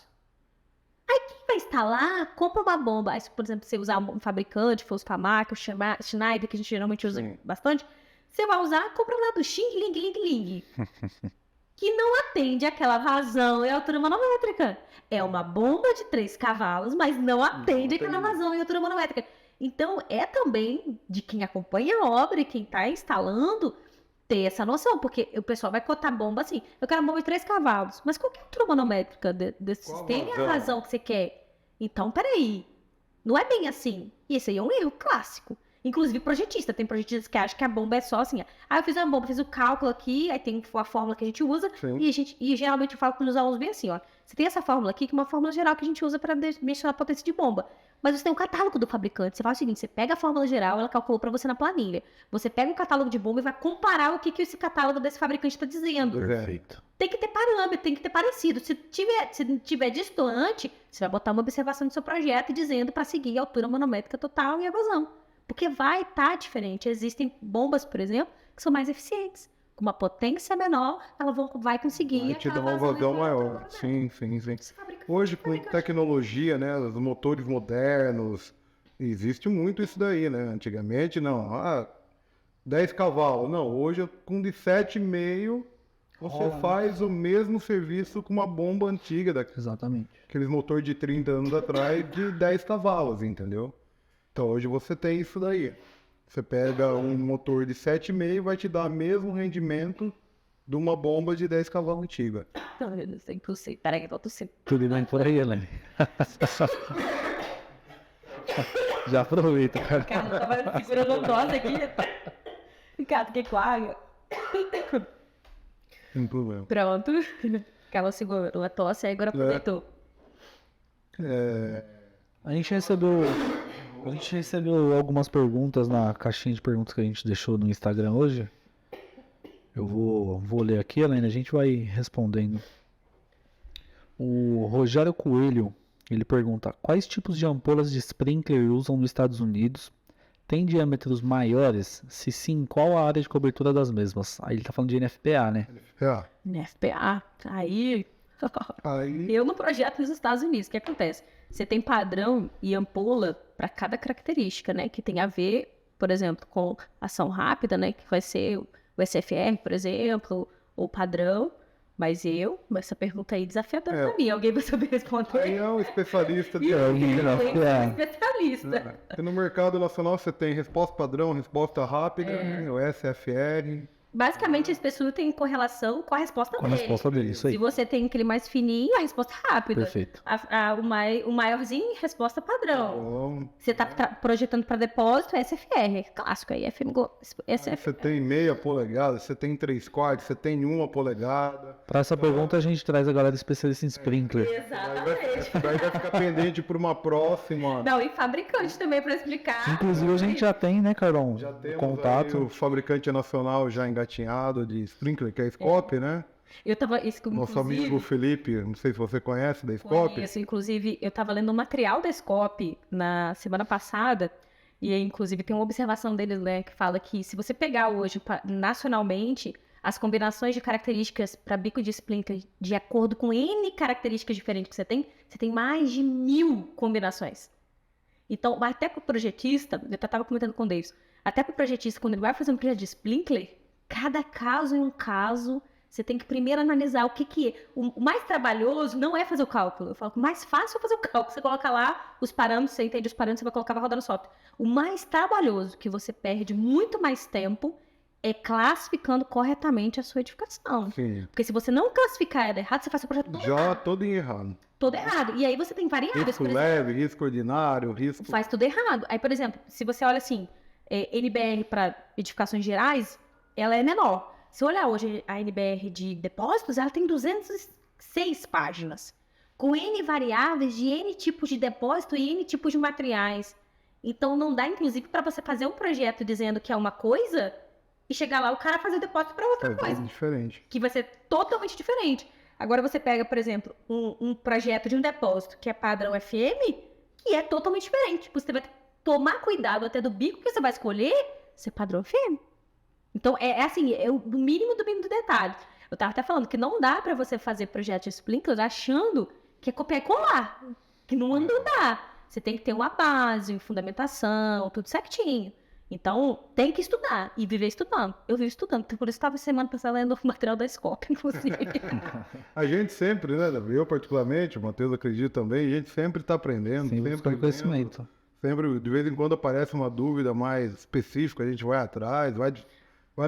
Aí quem vai instalar, compra uma bomba. Aí, por exemplo, você usar um fabricante, for os Famac, o Schneider, que a gente geralmente usa bastante, você vai usar, compra lá do Xing Ling Ling Ling. Que não atende aquela vazão e altura manométrica. É uma bomba de 3 cavalos, mas não atende aquela vazão e altura manométrica. Então, é também de quem acompanha a obra e quem está instalando ter essa noção, porque o pessoal vai cotar bomba assim, eu quero uma bomba de 3 cavalos, mas qual que é a altura manométrica desse sistema e a vazão que você quer? Então, peraí, não é bem assim. E esse aí é um erro clássico. Inclusive projetista, tem projetistas que acham que a bomba é só assim, eu fiz uma bomba, fiz o cálculo aqui, aí tem a fórmula que a gente usa, e geralmente eu falo com os alunos bem assim, ó, você tem essa fórmula aqui, que é uma fórmula geral que a gente usa para mensurar a potência de bomba, mas você tem um catálogo do fabricante, você faz o seguinte, você pega a fórmula geral, ela calculou para você na planilha, você pega um catálogo de bomba e vai comparar o que esse catálogo desse fabricante está dizendo. Perfeito. Tem que ter parâmetro, tem que ter parecido, se tiver distante, você vai botar uma observação no seu projeto dizendo para seguir a altura manométrica total e a vazão. Porque vai estar diferente. Existem bombas, por exemplo, que são mais eficientes. Com uma potência menor, ela vai conseguir... Vai te dar uma vazão maior. Sim. Hoje, com tecnologia, né, os motores modernos, existe muito isso daí, né? Antigamente, não. 10 cavalos. Não, hoje, com de 7,5, você faz o mesmo serviço com uma bomba antiga. Exatamente. Aqueles motores de 30 anos atrás, de 10 cavalos, entendeu? Então hoje você tem isso daí. Você pega um motor de 7,5 vai te dar o mesmo rendimento de uma bomba de 10 cavalos antiga. Não, eu não sei que eu sei. Peraí, eu tô tossindo. Tudo bem por aí, Helene? Já aproveita, cara. Cara, eu tava segurando o tosse aqui. Ricardo, que água. Sem problema. Pronto. Ela segurou a tosse, aí agora aproveitou. A gente recebeu algumas perguntas na caixinha de perguntas que a gente deixou no Instagram hoje. Eu vou ler aqui, Helena, a gente vai respondendo. O Rogério Coelho, ele pergunta: quais tipos de ampolas de sprinkler usam nos Estados Unidos? Tem diâmetros maiores? Se sim, qual a área de cobertura das mesmas? Aí ele tá falando de NFPA, né? NFPA, aí... Eu no projeto nos Estados Unidos, o que acontece? Você tem padrão e ampola para cada característica, né? Que tem a ver, por exemplo, com ação rápida, né? Que vai ser o SFR, por exemplo, ou padrão. Mas essa pergunta aí desafiadora para mim. Alguém vai saber responder? Aí é um especialista de especialista. No mercado nacional você tem resposta padrão, resposta rápida, o SFR. Basicamente, esse pessoal tem correlação com a resposta Com a dele. resposta dele, isso aí. Se você tem aquele mais fininho, a resposta é rápida. Perfeito. O maiorzinho, resposta padrão. Bom, Você tá projetando para depósito, SFR, clássico aí, SFR. você tem meia polegada, você tem 3/4, você tem 1 polegada. Para essa pergunta, a gente traz a galera especialista em sprinkler. Exatamente. Daí vai ficar pendente por uma próxima. Não, e fabricante também para explicar. Inclusive, a gente já tem, né, Carlão? Já temos Contato. aí o fabricante nacional já engatinhado de sprinkler, que é a Scope, né? Eu tava, isso, Nosso inclusive, amigo Felipe, não sei se você conhece da Scope. conheço, inclusive, eu tava lendo um material da Scope na semana passada, e aí, inclusive, tem uma observação deles, né, que fala que se você pegar hoje, nacionalmente, as combinações de características para bico de sprinkler, de acordo com N características diferentes que você tem mais de 1000 combinações. Então, até para o projetista, eu estava comentando com o Davis, até para o projetista, quando ele vai fazer um projeto de sprinkler, cada caso é um caso, você tem que primeiro analisar o que é. O mais trabalhoso não é fazer o cálculo. Eu falo que o mais fácil é fazer o cálculo. Você coloca lá os parâmetros, você entende os parâmetros, você vai colocar, vai rodar no software. O mais trabalhoso, que você perde muito mais tempo, é classificando corretamente a sua edificação. Sim. Porque se você não classificar ela errado, você faz o projeto Já todo errado. todo errado. E aí você tem variáveis, Risco por exemplo. leve, risco ordinário, risco. Faz tudo errado. Aí, por exemplo, se você olha assim, NBR para edificações gerais, ela é menor. Se olhar hoje a NBR de depósitos, ela tem 206 páginas, com N variáveis de N tipos de depósito e N tipos de materiais. Então não dá, inclusive, para você fazer um projeto dizendo que é uma coisa e chegar lá o cara fazer o depósito para outra coisa, Diferente. que vai ser totalmente diferente. Agora você pega, por exemplo, um projeto de um depósito que é padrão FM, que é totalmente diferente. Você vai tomar cuidado até do bico que você vai escolher ser padrão FM. Então, é assim, é o mínimo do mínimo do detalhe. Eu tava até falando que não dá para você fazer projeto de sprinkler achando que é copiar e colar, que não dá. Você tem que ter uma base, fundamentação, tudo certinho. Então, tem que estudar e viver estudando. Eu vivo estudando, por isso estava semana passada lendo o material da Scope, inclusive. A gente sempre, né? Eu particularmente, o Matheus acredita também, a gente sempre está aprendendo, Sim, sempre buscando aprendendo. conhecimento. Sempre, de vez em quando aparece uma dúvida mais específica, a gente vai atrás, vai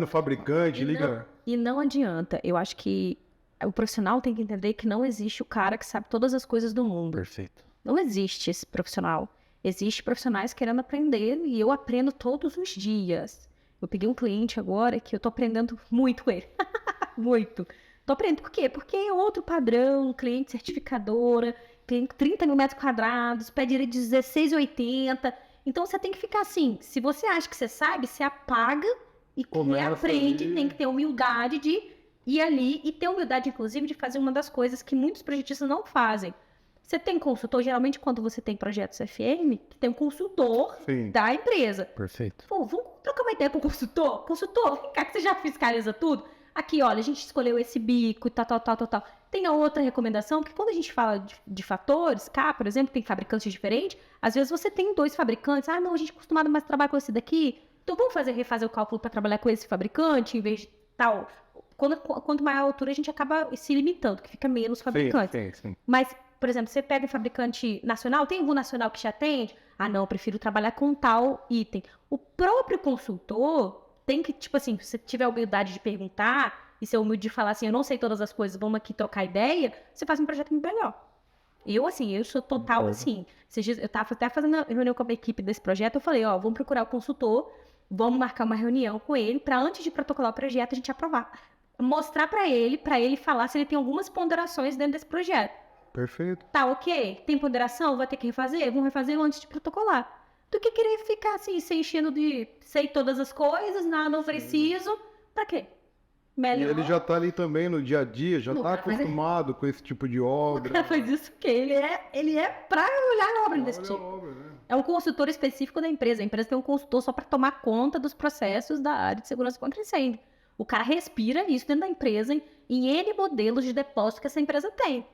no fabricante, liga. E não adianta. Eu acho que o profissional tem que entender que não existe o cara que sabe todas as coisas do mundo. Perfeito. Não existe esse profissional. Existem profissionais querendo aprender e eu aprendo todos os dias. Eu peguei um cliente agora que eu tô aprendendo muito com ele. Muito. Tô aprendendo por quê? Porque é outro padrão, cliente certificadora, tem 30 mil metros quadrados, pé direito de 16,80. Então você tem que ficar assim. Se você acha que você sabe, você apaga e reaprende. ali. Tem que ter humildade de ir ali e ter humildade, inclusive, de fazer uma das coisas que muitos projetistas não fazem. Você tem consultor, geralmente quando você tem projetos FM, tem um consultor Sim. da empresa. Perfeito. Pô, vamos trocar uma ideia com o consultor? Consultor, vem cá que você já fiscaliza tudo. Aqui, olha, a gente escolheu esse bico e tal. Tem a outra recomendação, porque quando a gente fala de fatores, cá, por exemplo, tem fabricantes diferentes, às vezes você tem 2 fabricantes. Ah, não, a gente é acostumado mais a trabalhar com esse daqui. Então vamos refazer o cálculo para trabalhar com esse fabricante, em vez de tal. Quanto maior a altura, a gente acaba se limitando, que fica menos fabricantes. Sim. Mas, por exemplo, você pega um fabricante nacional, tem algum nacional que te atende? Ah, não, eu prefiro trabalhar com tal item. O próprio consultor tem que, tipo assim, se você tiver a humildade de perguntar e ser humilde de falar assim, eu não sei todas as coisas, vamos aqui trocar ideia, você faz um projeto muito melhor. Eu sou total assim. Esses dias, eu tava até fazendo reunião com a equipe desse projeto, eu falei, ó, vamos procurar o consultor, vamos marcar uma reunião com ele, para antes de protocolar o projeto, a gente aprovar. Mostrar para ele falar se ele tem algumas ponderações dentro desse projeto. Perfeito. Tá, ok? Tem ponderação? Vai ter que refazer? Vamos refazer antes de protocolar. Do que querer ficar assim, se enchendo de sei todas as coisas, não preciso. Pra quê? E Melhor. ele já tá ali também no dia a dia, já Não, tá mas ele- acostumado com esse tipo de obra. O cara faz isso porque ele é pra olhar a obra desse Olha a tipo. obra, né? É um consultor específico da empresa. A empresa tem um consultor só para tomar conta dos processos da área de segurança contra incêndio. O cara respira isso dentro da empresa em N modelos de depósito que essa empresa tem.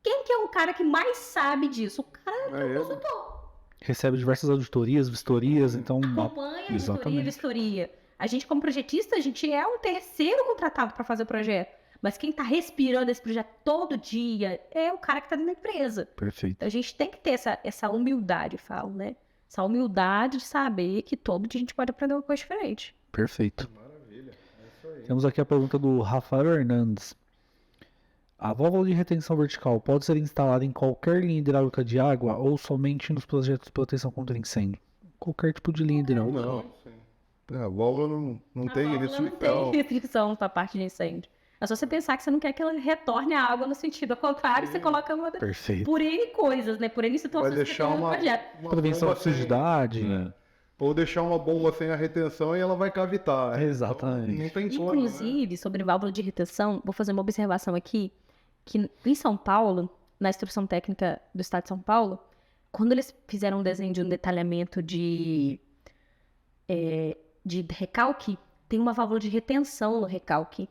Quem que é o cara que mais sabe disso? O cara é o ele. consultor. Recebe diversas auditorias, vistorias, então. Acompanha a auditoria e Exatamente. vistoria. A gente, como projetista, a gente é um terceiro contratado para fazer o projeto. Mas quem está respirando esse projeto todo dia é o cara que está dentro da empresa. Perfeito. Então a gente tem que ter essa humildade, eu falo, né? Essa humildade de saber que todo dia a gente pode aprender uma coisa diferente. Perfeito. Maravilha. É isso Temos aqui a pergunta do Rafael Hernandes. A válvula de retenção vertical pode ser instalada em qualquer linha hidráulica de água ou somente nos projetos de proteção contra incêndio? Qualquer tipo de linha hidráulica. Não, a válvula não tem Não restrição. tem restrição para a parte de incêndio. É só você pensar que você não quer que ela retorne a água no sentido ao contrário, você coloca uma... Perfeito. Por N coisas, né? Por N situações Vai que você deixar tem no uma projeto. Prevenção bomba de sem- sujidade. Ou deixar uma bomba sem a retenção e ela vai cavitar. Exatamente. Então, não tem como, né? Inclusive, sobre válvula de retenção, vou fazer uma observação aqui, que em São Paulo, na instrução técnica do Estado de São Paulo, quando eles fizeram um desenho de um detalhamento de recalque, tem uma válvula de retenção no recalque.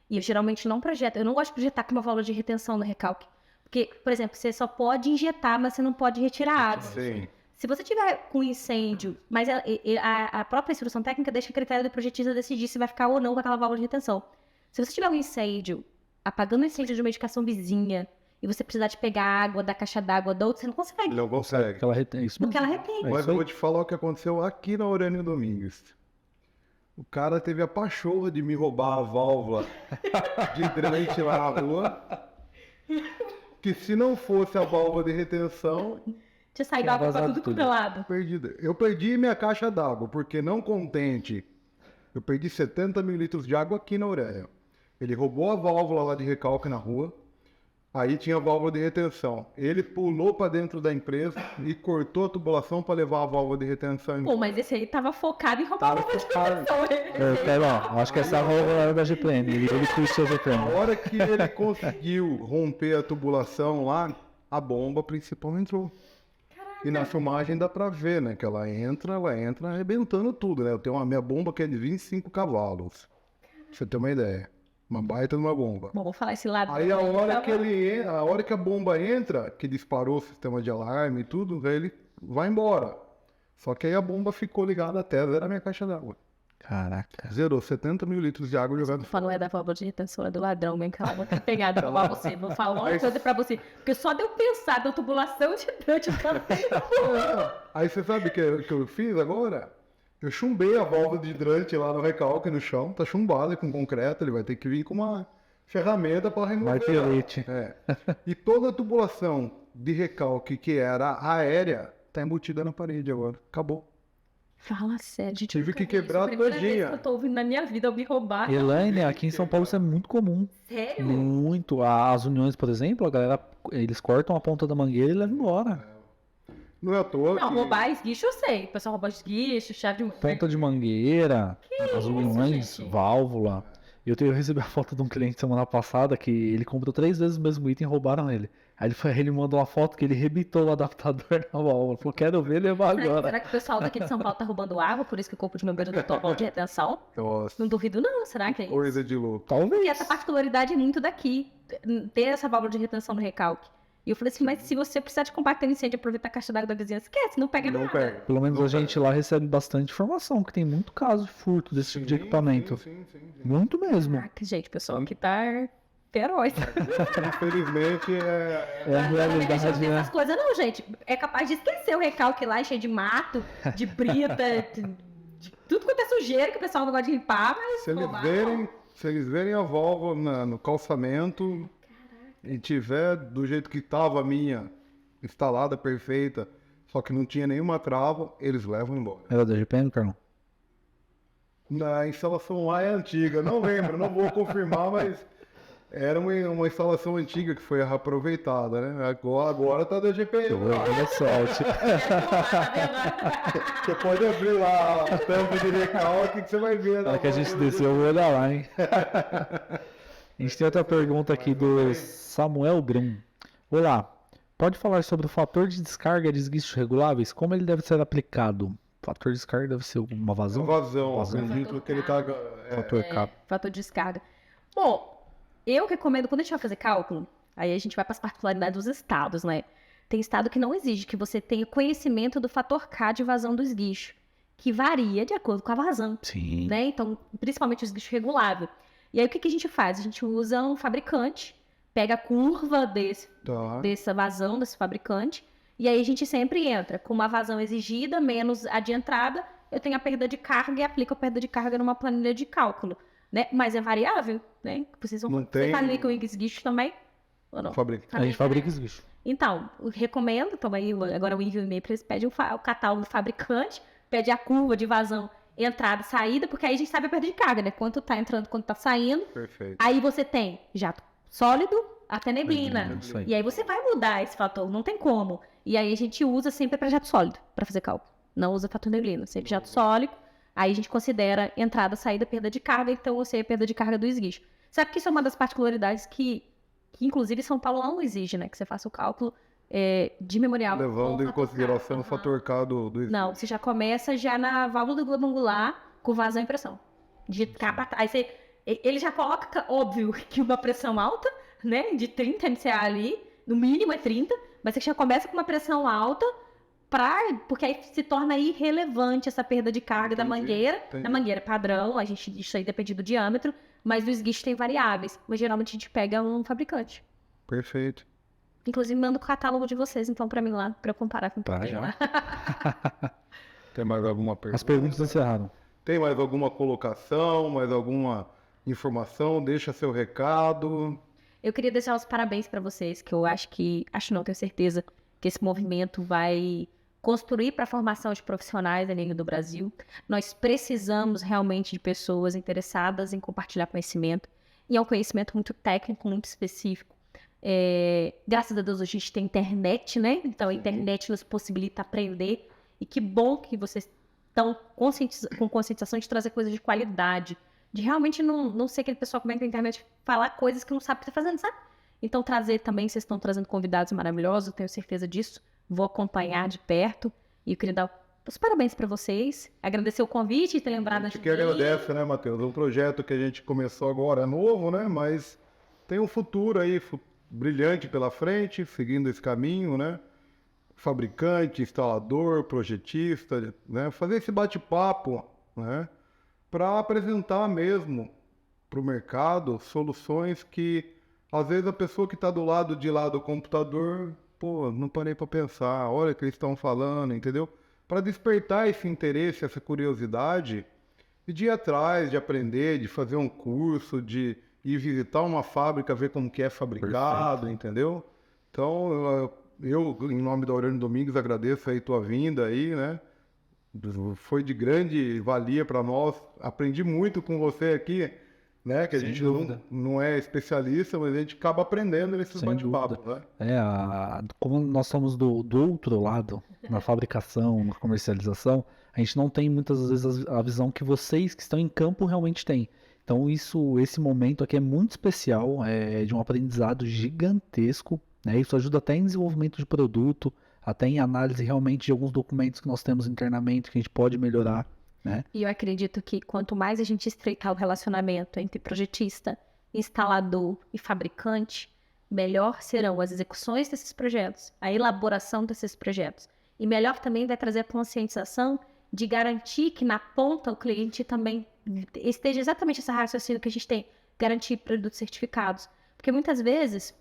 E eu geralmente não projeto, eu não gosto de projetar com uma válvula de retenção no recalque. Porque, por exemplo, você só pode injetar, mas você não pode retirar água. Sim. Se você tiver com incêndio, mas a própria instrução técnica deixa a critério do projetista decidir se vai ficar ou não com aquela válvula de retenção. Se você tiver um incêndio, apagando o incêndio de uma edificação vizinha, e você precisar de pegar água da caixa d'água da outra, você não consegue. Não consegue. Porque ela retém isso Porque ela mesmo. retém. Mas isso eu aí. vou te falar o que aconteceu aqui na Aurélio Domingues. O cara teve a pachorra de me roubar a válvula de hidrante lá na rua. Que se não fosse a válvula de retenção, Tinha saído Tinha água pra vazado tudo tudo. quanto é lado. eu perdi minha caixa d'água, porque não contente, eu perdi 70 mil litros de água aqui na Aurélia. Ele roubou a válvula lá de recalque na rua, aí tinha a válvula de retenção. Ele pulou para dentro da empresa e cortou a tubulação para levar a válvula de retenção. Pô, mas esse aí tava focado em roubar a válvula de retenção. Eu quero, ó, acho que essa válvula era da GPM. Ele curtiu a Na GPM. hora que ele conseguiu romper a tubulação lá, a bomba principal entrou. E na filmagem dá pra ver, né? Que ela entra arrebentando tudo, né? Eu tenho minha bomba que é de 25 cavalos. Pra você ter uma ideia. Uma baita de uma bomba. Bom, vou falar esse lado. Aí a hora que a bomba entra, que disparou o sistema de alarme e tudo, aí ele vai embora. Só que aí a bomba ficou ligada até zerar minha caixa d'água. Caraca. Zerou 70 mil litros de água jogada Não é da válvula de retenção, é do ladrão mesmo, que ela vai ter pegado pra roubar você. Vou falar uma coisa pra você. Porque só de eu pensar na tubulação de hidrante, Aí você sabe o que eu fiz agora? Eu chumbei a válvula de hidrante lá no recalque no chão, tá chumbada com concreto, ele vai ter que vir com uma ferramenta para remover. Martelete. É. E toda a tubulação de recalque que era aérea tá embutida na parede agora. Acabou. Fala sério, gente. Tive eu que nunca vi isso. quebrar A primeira vez todinha. que eu tô ouvindo na minha vida alguém roubar. Elaine, aqui em São Paulo isso é muito comum. Sério? Muito. As uniões, por exemplo, a galera, eles cortam a ponta da mangueira e levam embora. Não é à toa Não, que... roubar esguicho eu sei. O pessoal rouba esguicho, chave de... Ponta de mangueira, as uniões, gente? válvula. Eu recebi a foto de um cliente semana passada que ele comprou 3 vezes o mesmo item e roubaram ele. Aí ele mandou uma foto que ele rebitou o adaptador na válvula. Falou, quero ver levar agora. Será que o pessoal daqui de São Paulo tá roubando água, por isso que o corpo de bombeiro não toma de retenção? Nossa, Não duvido não, será que é isso? coisa de louco. E Talvez. essa particularidade é muito daqui, ter essa válvula de retenção no recalque. E eu falei assim, mas se você precisar de combater incêndio e aproveitar a caixa d'água da vizinhança, esquece, não pega Não nada. pega. Pelo menos a gente lá recebe bastante informação, que tem muito caso de furto desse tipo de equipamento. Sim. Muito mesmo. Caraca, gente, o pessoal aqui tá feroz. Infelizmente, É a Não realidade, essas né? coisas não, gente. É capaz de esquecer o recalque lá, cheio de mato, de brita, de tudo quanto é sujeira que o pessoal não gosta de limpar, mas se eles roubar, verem a válvula no calçamento e tiver do jeito que estava a minha, instalada, perfeita, só que não tinha nenhuma trava, eles levam embora. Era da GPM, Carlão? A instalação lá é antiga, não lembro, não vou confirmar, mas era uma instalação antiga que foi reaproveitada, né? Agora tá da GPM. Olha sorte. Você pode abrir lá a tampa de recalque que você vai ver. Na hora que a gente desceu, eu vou olhar lá, hein? A gente tem outra pergunta aqui do Samuel Brum. Olá, pode falar sobre o fator de descarga de esguichos reguláveis? Como ele deve ser aplicado? O fator de descarga deve ser uma vazão? Vazão, Vazão. acredito que ele tá... Fator K. fator de descarga. Bom, eu recomendo, quando a gente vai fazer cálculo, aí a gente vai para as particularidades dos estados, né? Tem estado que não exige que você tenha conhecimento do fator K de vazão do esguicho, que varia de acordo com a vazão, Sim. né? Então, principalmente o esguicho regulável. E aí, o que a gente faz? A gente usa um fabricante, pega a curva dessa vazão, desse fabricante, e aí a gente sempre entra com uma vazão exigida, menos a de entrada, eu tenho a perda de carga e aplico a perda de carga numa planilha de cálculo. né? Mas é variável, né? Vocês vão Não tem- Você fabrica o esguicho também? Ou não? Fabrica. A gente fabrica esguicho. Então, eu recomendo, então aí agora o envio e-mail para eles pedem o catálogo do fabricante, pede a curva de vazão, entrada e saída, porque aí a gente sabe a perda de carga, né? Quanto tá entrando, quanto tá saindo. Perfeito. Aí você tem jato sólido até neblina. Isso aí. E aí você vai mudar esse fator, não tem como. E aí a gente usa sempre para jato sólido, para fazer cálculo. Não usa fator neblina, sempre jato sólido. Aí a gente considera entrada, saída, perda de carga, então você é perda de carga do esguicho. Sabe que isso é uma das particularidades que inclusive São Paulo não exige, né? Que você faça o cálculo de memorial. Levando com em fator consideração o K. fator K do Não, você já começa já na válvula do globo angular com vazão e pressão. De cá pra trás. Aí ele já coloca, óbvio, que uma pressão alta, né? De 30 MCA ali, no mínimo é 30, mas você já começa com uma pressão alta, porque aí se torna irrelevante essa perda de carga da mangueira. entendi. Da mangueira padrão, isso aí depende do diâmetro, mas do esguicho tem variáveis. Mas geralmente a gente pega um fabricante. Perfeito. Inclusive, manda o catálogo de vocês, então, pra mim lá, pra eu comparar com o que Tá, tem já. lá. Tem mais alguma pergunta? As perguntas encerraram. Tem mais alguma colocação, mais alguma informação? Deixa seu recado. Eu queria deixar os parabéns pra vocês, que eu acho não, tenho certeza que esse movimento vai construir para a formação de profissionais a nível do Brasil. Nós precisamos realmente de pessoas interessadas em compartilhar conhecimento, e é um conhecimento muito técnico, muito específico. Graças a Deus a gente tem internet, né? Então a internet nos possibilita aprender, e que bom que vocês estão com conscientização de trazer coisas de qualidade, de realmente não ser aquele pessoal que vai na internet falar coisas que não sabe o que está fazendo, sabe? Então trazer também, vocês estão trazendo convidados maravilhosos, eu tenho certeza disso, vou acompanhar de perto, e eu queria dar os parabéns para vocês, agradecer o convite e ter lembrado A gente que agradece, né, Matheus? Um projeto que a gente começou agora, é novo, né? Mas tem um futuro aí brilhante pela frente, seguindo esse caminho, né? Fabricante, instalador, projetista, né? Fazer esse bate-papo, né? Para apresentar mesmo para o mercado soluções que, às vezes, a pessoa que está do lado de lá do computador, pô, não parei para pensar, olha o que eles estão falando, entendeu? Para despertar esse interesse, essa curiosidade, e de ir atrás, de aprender, de fazer um curso, de ir visitar uma fábrica, ver como que é fabricado, entendeu? Então, eu, em nome da Aurélio Domingos, agradeço aí tua vinda aí, né? Foi de grande valia para nós. Aprendi muito com você aqui, né? Que a Sem gente dúvida. não é especialista, mas a gente acaba aprendendo nesses Sem bate-papos, né? Como nós somos do outro lado, na fabricação, na comercialização, a gente não tem muitas vezes a visão que vocês que estão em campo realmente têm. Então esse momento aqui é muito especial, é de um aprendizado gigantesco, né? Isso ajuda até em desenvolvimento de produto, até em análise realmente de alguns documentos que nós temos internamente que a gente pode melhorar, né? E eu acredito que quanto mais a gente estreitar o relacionamento entre projetista, instalador e fabricante, melhor serão as execuções desses projetos, a elaboração desses projetos. E melhor também vai trazer a conscientização de garantir que na ponta o cliente também esteja exatamente esse raciocínio que a gente tem, garantir produtos certificados. Porque muitas vezes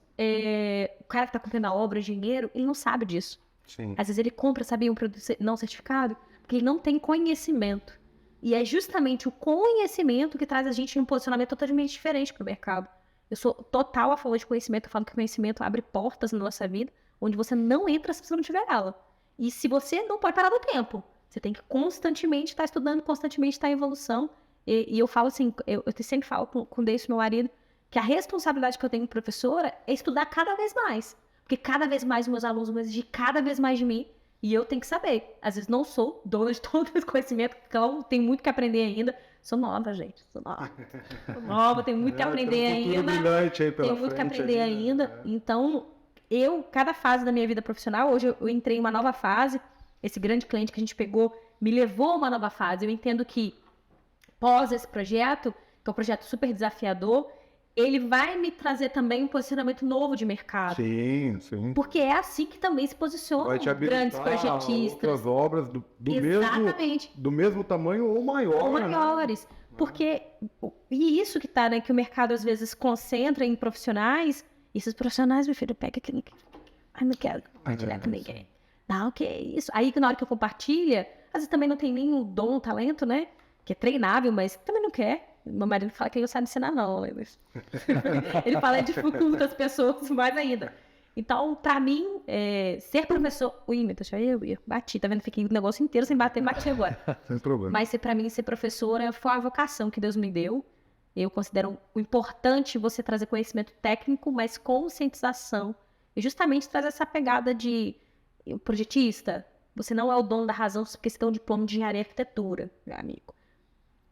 o cara que está comprando a obra, o engenheiro, ele não sabe disso. Sim. Às vezes ele compra, sabe, um produto não certificado, porque ele não tem conhecimento. E é justamente o conhecimento que traz a gente em um posicionamento totalmente diferente para o mercado. Eu sou total a favor de conhecimento, eu falo que o conhecimento abre portas na nossa vida, onde você não entra se você não tiver ela. E se você não pode parar no tempo, você tem que constantemente estar estudando, constantemente estar em evolução. E eu falo assim, eu sempre falo com o Deis, meu marido, que a responsabilidade que eu tenho como professora é estudar cada vez mais. Porque cada vez mais meus alunos vão exigir cada vez mais de mim, e eu tenho que saber. Às vezes não sou dona de todo esse conhecimento, então tenho muito que aprender ainda. Sou nova, gente. Sou nova, tenho muito que aprender ainda. Tenho muito que aprender ainda. Então, cada fase da minha vida profissional, hoje eu entrei em uma nova fase. Esse grande cliente que a gente pegou me levou a uma nova fase. Eu entendo que, pós esse projeto, que é um projeto super desafiador, ele vai me trazer também um posicionamento novo de mercado. Sim, sim. Porque é assim que também se posicionam Vai te grandes habilitar projetistas. outras obras Exatamente. do mesmo tamanho ou maior. Ou maiores. Né? Porque, e isso que tá, né, que o mercado às vezes concentra em profissionais, e esses profissionais, meu filho, pega aqui, ai, não quero compartilhar com ninguém. Não, que isso. Aí na hora que eu compartilha, às vezes também não tem nem o dom, o talento, né, que é treinável, mas também não quer. Meu marido fala que ele não sabe ensinar, não. Ele fala dificulta as pessoas mais ainda. Então, pra mim, ser professor... Ui, deixa eu bati, tá vendo? Fiquei o negócio inteiro sem bater, bati agora. Sem problema. Mas pra mim, ser professora foi uma vocação que Deus me deu. Eu considero importante você trazer conhecimento técnico, mas conscientização. E justamente trazer essa pegada de projetista. Você não é o dono da razão porque você tem um diploma de engenharia e arquitetura, meu amigo.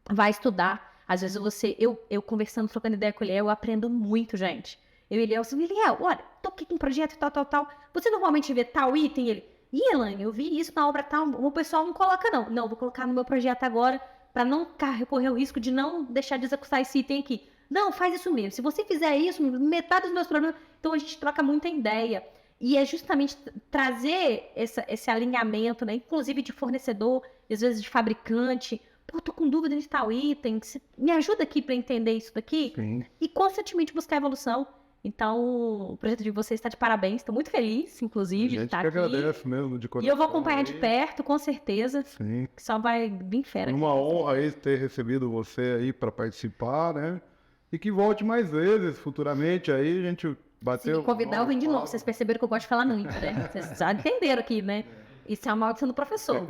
Vai estudar. Às vezes eu conversando, trocando ideia com ele, eu aprendo muito, gente. Eu e ele, Eliel, olha, tô aqui com um projeto tal. Você normalmente vê tal item? Ele, Elaine, eu vi isso na obra tal, o pessoal não coloca não. Não, vou colocar no meu projeto agora para não correr o risco de não deixar de executar esse item aqui. Não, faz isso mesmo. Se você fizer isso, metade dos meus problemas... Então a gente troca muita ideia. E é justamente trazer esse alinhamento, né? Inclusive de fornecedor, às vezes de fabricante. Pô, tô com dúvida de tal item. Me ajuda aqui para entender isso daqui? Sim. E constantemente buscar evolução. Então, o projeto de vocês está de parabéns. Estou muito feliz, inclusive, de estar aqui. Agradece mesmo, de coração. E eu vou acompanhar de perto, com certeza. Sim. Que só vai vir fera. Uma honra aí ter recebido você aí para participar, né? E que volte mais vezes, futuramente aí, a gente bateu... Se convidar, eu venho de novo. Vocês perceberam que eu gosto de falar muito, né? Vocês já entenderam aqui, né? Isso é uma maldição do professor.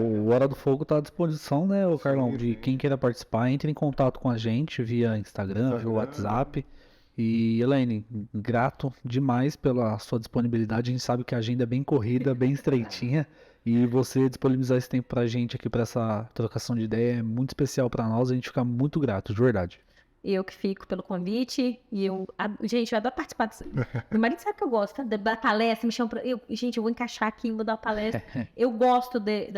O Hora do Fogo está à disposição, né, o Carlão? De quem queira participar, entre em contato com a gente via Instagram, via WhatsApp. E, Elaine, grato demais pela sua disponibilidade. A gente sabe que a agenda é bem corrida, bem estreitinha. E você disponibilizar esse tempo pra gente aqui, pra essa trocação de ideia, é muito especial pra nós. A gente fica muito grato, de verdade. Eu que fico pelo convite. E gente, eu adoro participar disso. Meu marido sabe que eu gosto, tá? Da palestra, me chama pra... Gente, eu vou encaixar aqui, vou dar uma palestra. Eu gosto de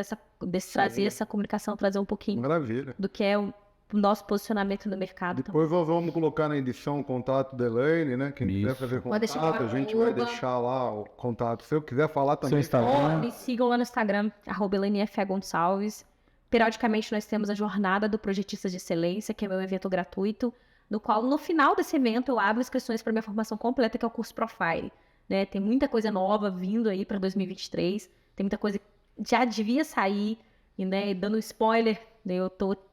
trazer essa comunicação, trazer um pouquinho Maravilha. do que é o nosso posicionamento no mercado. Depois nós vamos colocar na edição o contato da Elaine, né? Quem quiser fazer Pode deixar contato, a gente vai arroba. deixar lá o contato. Se eu quiser falar Seu também. Instagram. Me sigam lá no Instagram, @ElaineFGonçalves. Periodicamente nós temos a Jornada do Projetistas de Excelência, que é meu evento gratuito, no qual, no final desse evento, eu abro inscrições para minha formação completa, que é o curso Profile. Né? Tem muita coisa nova vindo aí para 2023, tem muita coisa que já devia sair, e, né, dando spoiler, né,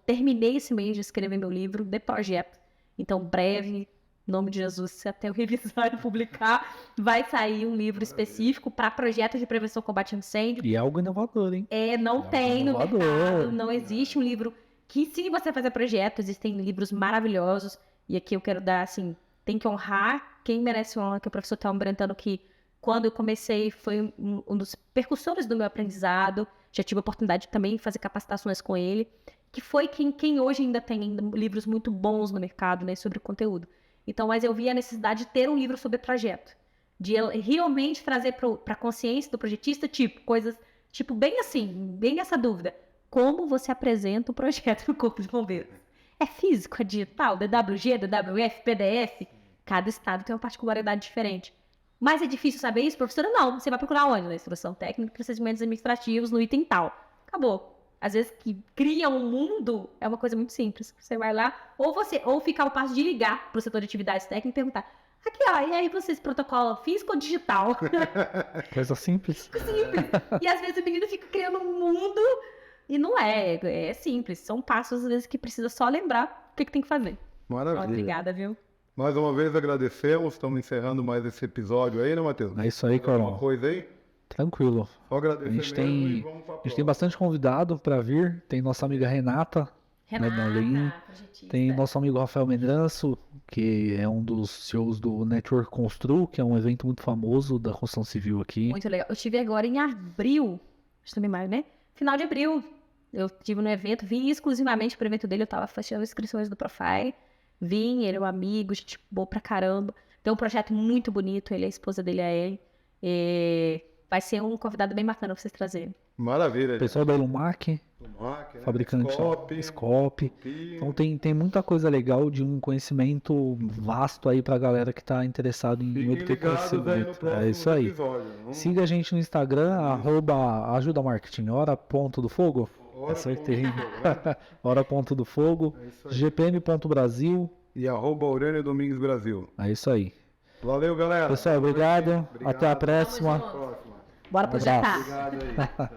terminei esse mês de escrever meu livro de projeto. Então, breve, em nome de Jesus, se até eu revisar e publicar, vai sair um livro específico para projetos de prevenção e combate a incêndio. E é algo inovador, hein? Não tem no inovador. mercado, não existe um livro que ensine você a fazer projeto, existem livros maravilhosos, e aqui eu quero dar, assim, tem que honrar quem merece honra, que o professor Thelmo Brentano, que quando eu comecei foi um dos percussores do meu aprendizado, já tive a oportunidade de também fazer capacitações com ele, que foi quem hoje ainda tem livros muito bons no mercado, né, sobre o conteúdo. Então, mas eu vi a necessidade de ter um livro sobre projeto, de realmente trazer para a consciência do projetista, coisas, bem assim, bem essa dúvida. Como você apresenta um projeto no Corpo de Bombeiros? É físico, é digital, DWG, DWF, PDF? Cada estado tem uma particularidade diferente. Mas é difícil saber isso, professora? Não. Você vai procurar onde? Na instrução técnica, procedimentos administrativos, no item tal. Acabou. Às vezes que cria um mundo é uma coisa muito simples. Você vai lá, ou fica ao passo de ligar para o setor de atividades técnicas e perguntar: aqui, ó, e aí vocês protocolam físico ou digital? Coisa simples. Simples. E às vezes o menino fica criando um mundo e não é simples. São passos, às vezes, que precisa só lembrar o que tem que fazer. Maravilha. Obrigada, viu? Mais uma vez agradecemos, estamos encerrando mais esse episódio aí, né, Matheus? É isso aí, Alguma Carlão. coisa aí? Tranquilo. Só agradecer A gente mesmo e tem, vamos pra a gente tem próxima. bastante convidado para vir. Tem nossa amiga Renata, Medellín. projetista. Tem nosso amigo Rafael Mendranço, que é um dos CEOs do Network Constru, que é um evento muito famoso da construção civil aqui. Muito legal. Eu estive agora em abril, acho também mais, né? Final de abril. Eu estive no evento, vim exclusivamente para o evento dele, eu estava fechando inscrições do Profile. Vim, ele é um amigo, gente boa pra caramba. Tem um projeto muito bonito, ele, a esposa dele é ele. Vai ser um convidado bem bacana pra vocês trazerem. Maravilha. Pessoal da Lumac, Lumac, né? fabricante Scope. Então tem muita coisa legal de um conhecimento vasto aí pra galera que tá interessado em Fiquem obter ligados aí no conhecimento. próximo É isso aí. episódio. Vamos- Siga a gente no Instagram, @ajudamarketing, hora.do-fogo. Hora Acertei. ponto do fogo, né? hora.do-fogo, É isso aí. gpm.brasil. E @Aurélio Domingues Brasil. É isso aí. Valeu, galera. Pessoal, obrigado. Até a próxima. Até a próxima. Bora Um projetar. abraço. Obrigado aí.